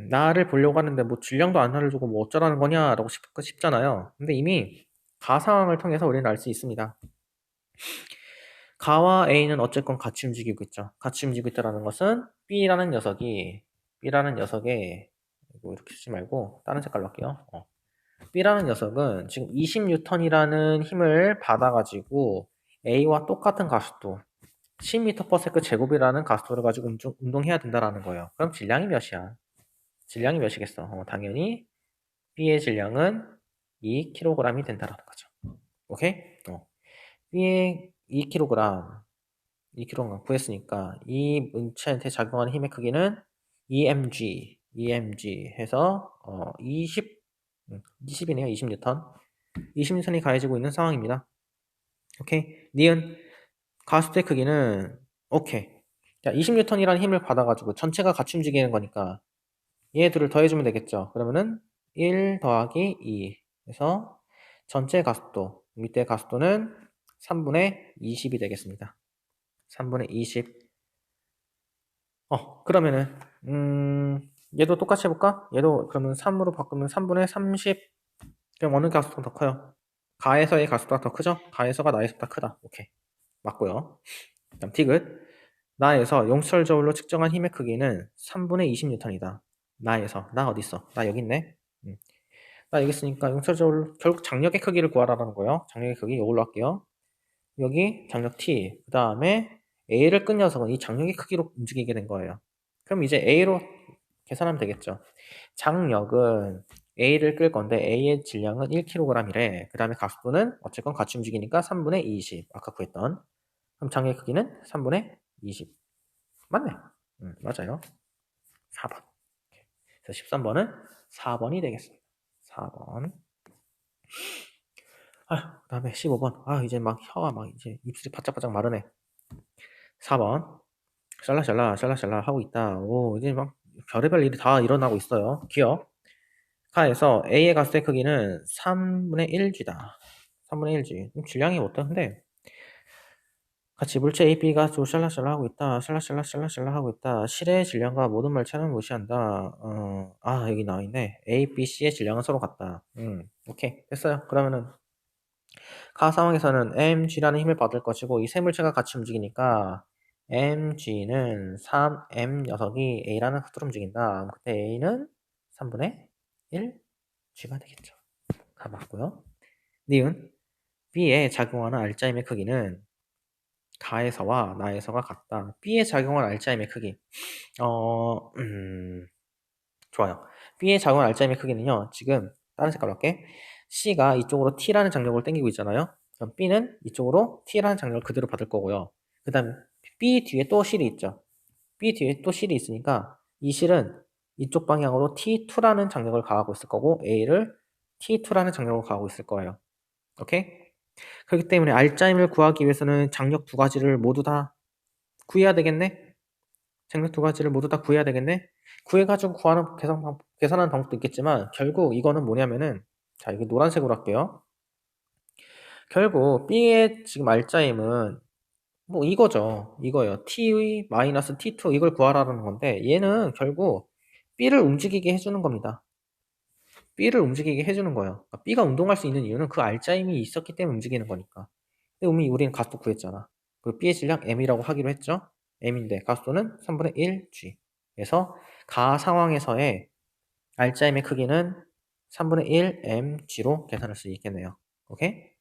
나를 보려고 하는데 뭐 질량도 안 알려주고 뭐 어쩌라는 거냐라고 싶잖아요. 근데 이미 가 상황을 통해서 우리는 알 수 있습니다. 가와 A는 어쨌건 같이 움직이고 있죠. 같이 움직이고 있다는 것은 B라는 녀석에 이거 이렇게 쓰지 말고 다른 색깔로 할게요. B라는 녀석은 지금 20N이라는 힘을 받아가지고 A와 똑같은 가속도 10m/s 제곱이라는 가속도를 가지고 운동해야 된다라는 거예요. 그럼 질량이 몇이야? 질량이 몇이겠어? 당연히 B의 질량은 2kg이 된다라는 거죠. 오케이? B의 2kg 구했으니까 이 물체한테 작용하는 힘의 크기는 EMG 해서 20이네요. 20N. 20N이 가해지고 있는 상황입니다. 오케이? 니은 가속도의 크기는 오케이. 자, 20N이라는 힘을 받아가지고 전체가 같이 움직이는 거니까 얘 둘을 더해주면 되겠죠. 그러면은 1 더하기 2 해서 전체 가속도 밑에 가속도는 3분의 20이 되겠습니다. 3분의 20. 그러면은 얘도 똑같이 해볼까? 얘도 그러면 3으로 바꾸면 3분의 30. 그럼 어느 가속도가 더 커요? 가에서의 가속도가 더 크죠? 가에서가 나에서보다 크다. 오케이. 맞고요. 그다음 디귿. 나에서 용철저울로 측정한 힘의 크기는 3분의 20N이다. 나 어디 있어? 나 여기 있네. 나 여기 있으니까 용철저울 결국 장력의 크기를 구하라는 거예요. 장력의 크기 이걸로 할게요. 여기 장력 T, 그 다음에 A를 끈 녀석은 이 장력의 크기로 움직이게 된 거예요. 그럼 이제 A로 계산하면 되겠죠. 장력은 A를 끌 건데 A의 질량은 1kg이래. 그 다음에 가속도는 어쨌건 같이 움직이니까 3분의 20. 아까 구했던. 그럼 장력의 크기는 3분의 20. 맞네. 맞아요. 4번. 그래서 13번은 4번이 되겠습니다. 4번. 그 다음에 15번. 이제 막 혀가 막 이제 입술이 바짝바짝 마르네. 4번. 샬라샬라 하고 있다. 이제 막 별의별 일이 다 일어나고 있어요. 기억. 가에서 A의 가속도의 크기는 3분의 1G다. 3분의 1G. 질량이 어떤데? 같이 물체 A, B가 또 샬라샬라 하고 있다. 샬라샬라 하고 있다. 실의 질량과 모든 말체는 무시한다. 여기 나와있네. A, B, C의 질량은 서로 같다. 오케이. 됐어요. 그러면은 가 상황에서는 mg라는 힘을 받을 것이고 이 세 물체가 같이 움직이니까 mg는 3m 녀석이 a라는 속도로 움직인다. 그때 a는 3분의 1g가 되겠죠. 가 맞고요. 니은 b에 작용하는 알짜임의 크기는 가에서와 나에서가 같다. b에 작용하는 알짜임의 크기. 좋아요. b에 작용하는 알짜임의 크기는요. 지금 다른 색깔로 할게. C가 이쪽으로 T라는 장력을 당기고 있잖아요. 그럼 B는 이쪽으로 T라는 장력을 그대로 받을 거고요. 그 다음에 B 뒤에 또 실이 있죠. B 뒤에 또 실이 있으니까 이 실은 이쪽 방향으로 T2라는 장력을 가하고 있을 거고 A를 T2라는 장력을 가하고 있을 거예요. 오케이? 그렇기 때문에 알짜임을 구하기 위해서는 장력 두 가지를 모두 다 구해야 되겠네? 장력 두 가지를 모두 다 구해야 되겠네? 구해가지고 계산하는 방법도 있겠지만 결국 이거는 뭐냐면은 자, 이게 노란색으로 할게요. 결국 B의 지금 알짜임은 뭐 이거죠. 이거요. T-T2 이걸 구하라는 건데 얘는 결국 B를 움직이게 해주는 겁니다. B를 움직이게 해주는 거예요. 그러니까 B가 운동할 수 있는 이유는 그 알짜임이 있었기 때문에 움직이는 거니까. 근데 이미 우리는 가속도 구했잖아. 그 B의 질량 M이라고 하기로 했죠. M인데 가속도는 3분의 1G. 그래서 가 상황에서의 알짜임의 크기는 3분의 1 mg로 계산할 수 있겠네요. 오케이?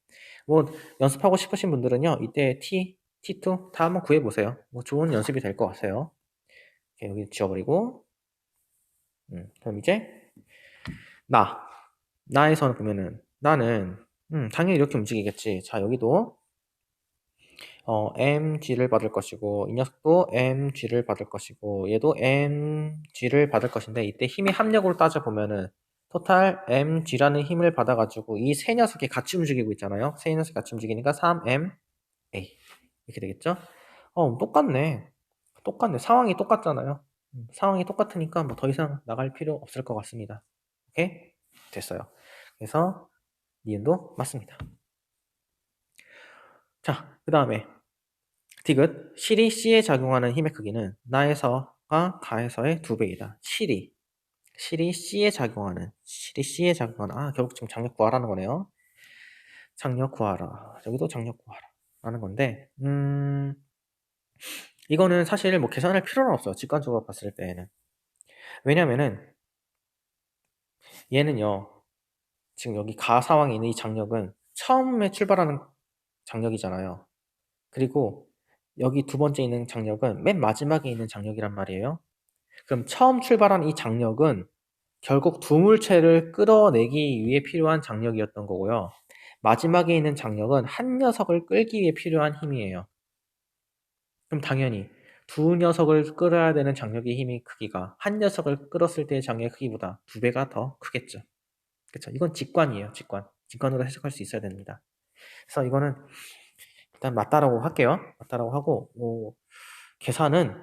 뭐 연습하고 싶으신 분들은요. 이때 T2 다 한번 구해보세요. 뭐 좋은 연습이 될 것 같아요. 오케이, 여기 지워버리고 그럼 이제 나에서는 보면은 나는 당연히 이렇게 움직이겠지. 자, 여기도 mg를 받을 것이고 이 녀석도 mg를 받을 것이고 얘도 mg를 받을 것인데 이때 힘의 합력으로 따져보면은 토탈 mg라는 힘을 받아가지고 이 세 녀석이 같이 움직이고 있잖아요. 세 녀석이 같이 움직이니까 3ma 이렇게 되겠죠? 똑같네. 똑같네. 상황이 똑같잖아요. 상황이 똑같으니까 뭐 더 이상 나갈 필요 없을 것 같습니다. 오케이? 됐어요. 그래서 니은도 맞습니다. 자, 그 다음에 디귿. 실이 C에 작용하는 힘의 크기는 나에서가 가에서의 2배이다. 실이 C에 작용하는 결국 지금 장력 구하라는 거네요. 장력 구하라. 여기도 장력 구하라 라는 건데 이거는 사실 뭐 계산할 필요는 없어요. 직관적으로 봤을 때에는. 왜냐면은 얘는요. 지금 여기 가 상황에 있는 이 장력은 처음에 출발하는 장력이잖아요. 그리고 여기 두 번째 있는 장력은 맨 마지막에 있는 장력이란 말이에요. 그럼 처음 출발한 이 장력은 결국 두 물체를 끌어내기 위해 필요한 장력이었던 거고요. 마지막에 있는 장력은 한 녀석을 끌기 위해 필요한 힘이에요. 그럼 당연히 두 녀석을 끌어야 되는 장력의 힘의 크기가 한 녀석을 끌었을 때의 장력의 크기보다 2배가 더 크겠죠. 그렇죠? 이건 직관이에요. 직관으로 해석할 수 있어야 됩니다. 그래서 이거는 일단 맞다라고 할게요. 맞다라고 하고 계산은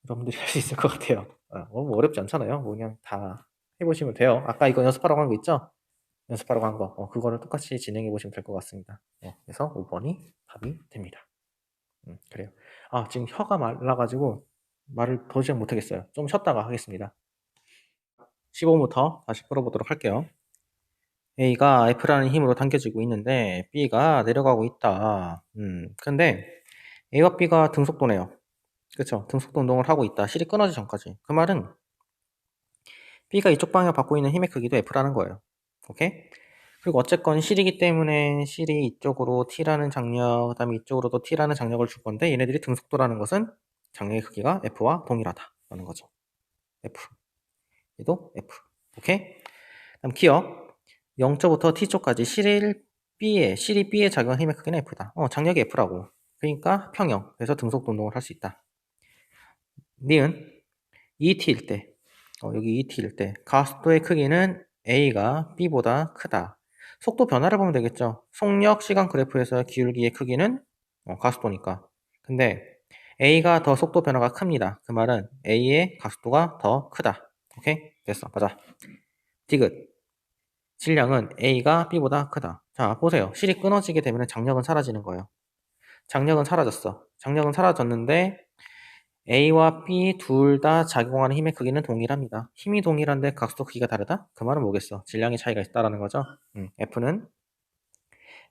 여러분들이 할 수 있을 것 같아요. 너무 어렵지 않잖아요. 그냥 다 해보시면 돼요. 아까 이거 연습하라고 한 거 있죠? 연습하라고 한 거. 그거를 똑같이 진행해 보시면 될 것 같습니다. 그래서 5번이 답이 됩니다. 그래요. 지금 혀가 말라가지고 말을 더 이상 못하겠어요. 좀 쉬었다가 하겠습니다. 15부터 다시 풀어보도록 할게요. A가 F라는 힘으로 당겨지고 있는데 B가 내려가고 있다. 근데 A와 B가 등속도네요. 그쵸? 등속도 운동을 하고 있다. 실이 끊어지기 전까지. 그 말은 B가 이쪽 방향을 받고 있는 힘의 크기도 F라는 거예요. 오케이? 그리고 어쨌건 실이기 때문에 실이 이쪽으로 T라는 장력, 그 다음에 이쪽으로도 T라는 장력을 줄 건데 얘네들이 등속도라는 것은 장력의 크기가 F와 동일하다라는 거죠. F. 얘도 F. 오케이? 다음 기억. 0쪽부터 T쪽까지 실이 B에 작용한 힘의 크기는 F다. 장력이 F라고. 그러니까 평형. 그래서 등속도 운동을 할 수 있다. 니은 2T일 때, 여기 2T일 때 가속도의 크기는 A가 B보다 크다. 속도 변화를 보면 되겠죠. 속력 시간 그래프에서 기울기의 크기는 가속도니까. 근데 A가 더 속도 변화가 큽니다. 그 말은 A의 가속도가 더 크다. 오케이? 됐어. 맞아. 디귿. 질량은 A가 B보다 크다. 자, 보세요. 실이 끊어지게 되면 장력은 사라지는 거예요. 장력은 사라졌어. 장력은 사라졌는데 A와 B 둘 다 작용하는 힘의 크기는 동일합니다. 힘이 동일한데 각도 크기가 다르다? 그 말은 뭐겠어? 질량의 차이가 있다라는 거죠. F는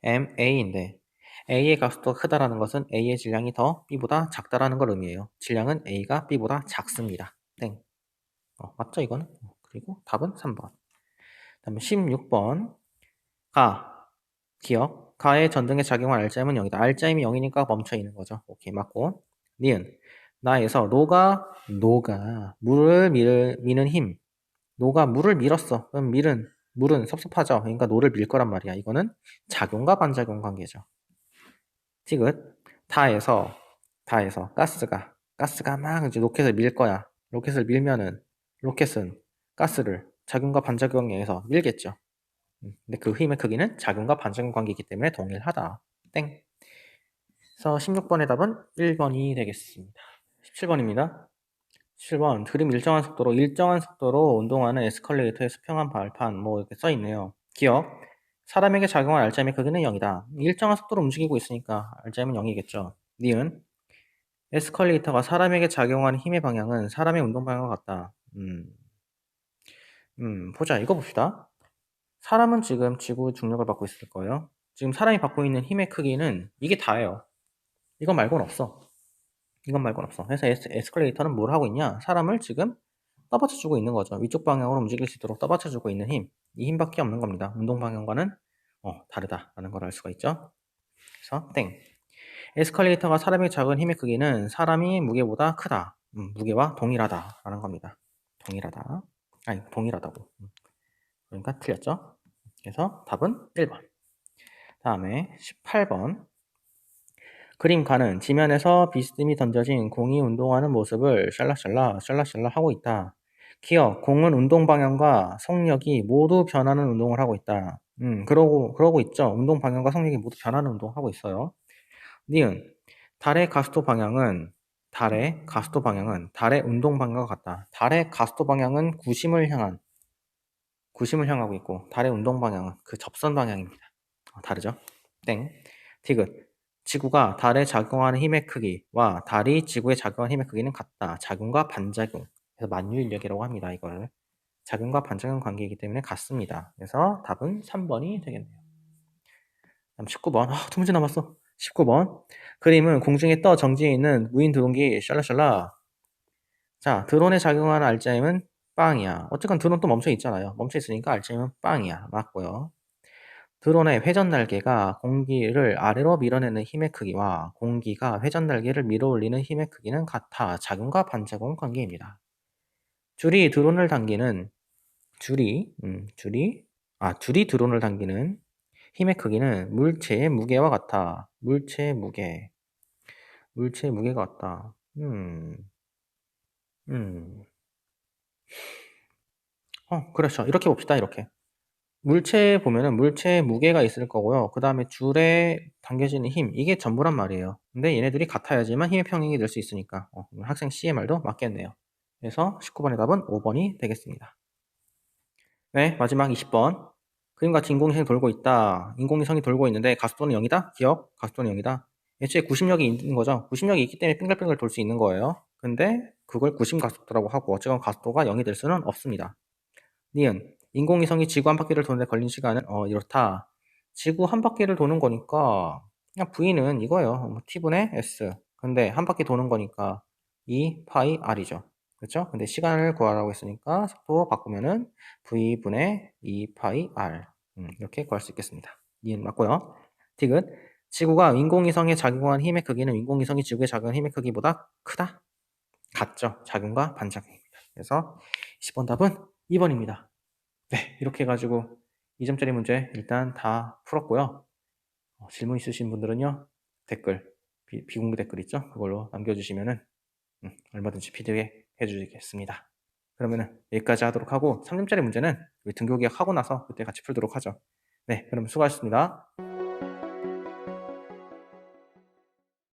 MA인데 A의 각도가 크다라는 것은 A의 질량이 더 B보다 작다라는 걸 의미해요. 질량은 A가 B보다 작습니다. 땡. 맞죠 이거는? 그리고 답은 3번. 다음에 16번. 기억. 가의 전등에 작용한 R자임은 0이다. R자임이 0이니까 멈춰 있는 거죠. 오케이, 맞고. 니은. 나에서 노가 물을 미는 힘. 노가 물을 밀었어. 그럼 물은 섭섭하죠. 그러니까 노를 밀 거란 말이야. 이거는 작용과 반작용 관계죠. 티귿. 다에서 가스가 막 이제 로켓을 밀 거야. 로켓을 밀면은 로켓은 가스를 작용과 반작용에 의해서 밀겠죠. 근데 그 힘의 크기는 작용과 반작용 관계이기 때문에 동일하다. 땡. 그래서 16번의 답은 1번이 되겠습니다. 17번입니다. 17번 그림 일정한 속도로 운동하는 에스컬레이터의 수평한 발판 뭐 이렇게 써 있네요. 기억. 사람에게 작용한 R자임의 크기는 0이다. 일정한 속도로 움직이고 있으니까 R자임은 0이겠죠. 니은. 에스컬레이터가 사람에게 작용하는 힘의 방향은 사람의 운동 방향과 같다. 보자. 이거 봅시다. 사람은 지금 지구 중력을 받고 있을 거예요. 지금 사람이 받고 있는 힘의 크기는 이게 다예요. 이건 말고는 없어. 그래서 에스컬레이터는 뭘 하고 있냐? 사람을 지금 떠받쳐주고 있는 거죠. 위쪽 방향으로 움직일 수 있도록 떠받쳐주고 있는 힘. 이 힘밖에 없는 겁니다. 운동 방향과는 다르다라는 걸 알 수가 있죠. 그래서 땡. 에스컬레이터가 사람의 작은 힘의 크기는 사람이 무게보다 크다. 무게와 동일하다라는 겁니다. 동일하다고. 그러니까 틀렸죠. 그래서 답은 1번. 다음에 18번. 그림 가는 지면에서 비스듬히 던져진 공이 운동하는 모습을 샬라샬라 하고 있다. 기억, 공은 운동 방향과 속력이 모두 변하는 운동을 하고 있다. 그러고 있죠. 운동 방향과 속력이 모두 변하는 운동을 하고 있어요. 니은, 달의 운동 방향과 같다. 달의 가속도 방향은 구심을 향하고 있고, 달의 운동 방향은 그 접선 방향입니다. 다르죠? 땡. 티귿. 지구가 달에 작용하는 힘의 크기와 달이 지구에 작용하는 힘의 크기는 같다. 작용과 반작용. 그래서 만유인력이라고 합니다. 이걸. 작용과 반작용 관계이기 때문에 같습니다. 그래서 답은 3번이 되겠네요. 다음 19번. 두 문제 남았어. 19번. 그림은 공중에 떠 정지해 있는 무인 드론기 샬라샬라. 자, 드론에 작용하는 RGM은 빵이야. 어쨌건 드론 또 멈춰 있잖아요. 멈춰 있으니까 RGM은 빵이야. 맞고요. 드론의 회전 날개가 공기를 아래로 밀어내는 힘의 크기와 공기가 회전 날개를 밀어 올리는 힘의 크기는 같아. 작용과 반작용 관계입니다. 줄이 드론을 당기는 힘의 크기는 물체의 무게와 같아. 물체의 무게가 같다. 그렇죠. 이렇게 봅시다. 이렇게. 물체에 보면은 물체의 무게가 있을 거고요. 그 다음에 줄에 당겨지는 힘, 이게 전부란 말이에요. 근데 얘네들이 같아야지만 힘의 평행이 될 수 있으니까 학생 C의 말도 맞겠네요. 그래서 19번의 답은 5번이 되겠습니다. 네, 마지막 20번. 그림같이 인공위성이 돌고 있다. 인공위성이 돌고 있는데 가속도는 0이다? 기억, 가속도는 0이다. 애초에 구심력이 있는 거죠. 구심력이 있기 때문에 빙글빙글 돌 수 있는 거예요. 근데 그걸 구심 가속도라고 하고 어쨌건 가속도가 0이 될 수는 없습니다. 니은, 인공위성이 지구 한 바퀴를 도는데 걸린 시간은 이렇다. 지구 한 바퀴를 도는 거니까 그냥 V는 이거예요. T분의 S. 근데 한 바퀴 도는 거니까 2 파이 R이죠. 그렇죠? 근데 시간을 구하라고 했으니까 속도 바꾸면은 V분의 2 파이 R. 이렇게 구할 수 있겠습니다. 니은 맞고요. 티귿, 지구가 인공위성에 작용한 힘의 크기는 인공위성이 지구에 작용한 힘의 크기보다 크다? 같죠. 작용과 반작용입니다. 그래서 20번 답은 2번입니다. 네, 이렇게 해가지고 2점짜리 문제 일단 다 풀었고요. 질문 있으신 분들은요, 댓글, 비공개 댓글 있죠? 그걸로 남겨주시면은 얼마든지 피드백 해주시겠습니다. 그러면은 여기까지 하도록 하고 3점짜리 문제는 우리 등교 계약 하고 나서 그때 같이 풀도록 하죠. 네, 그럼 수고하셨습니다.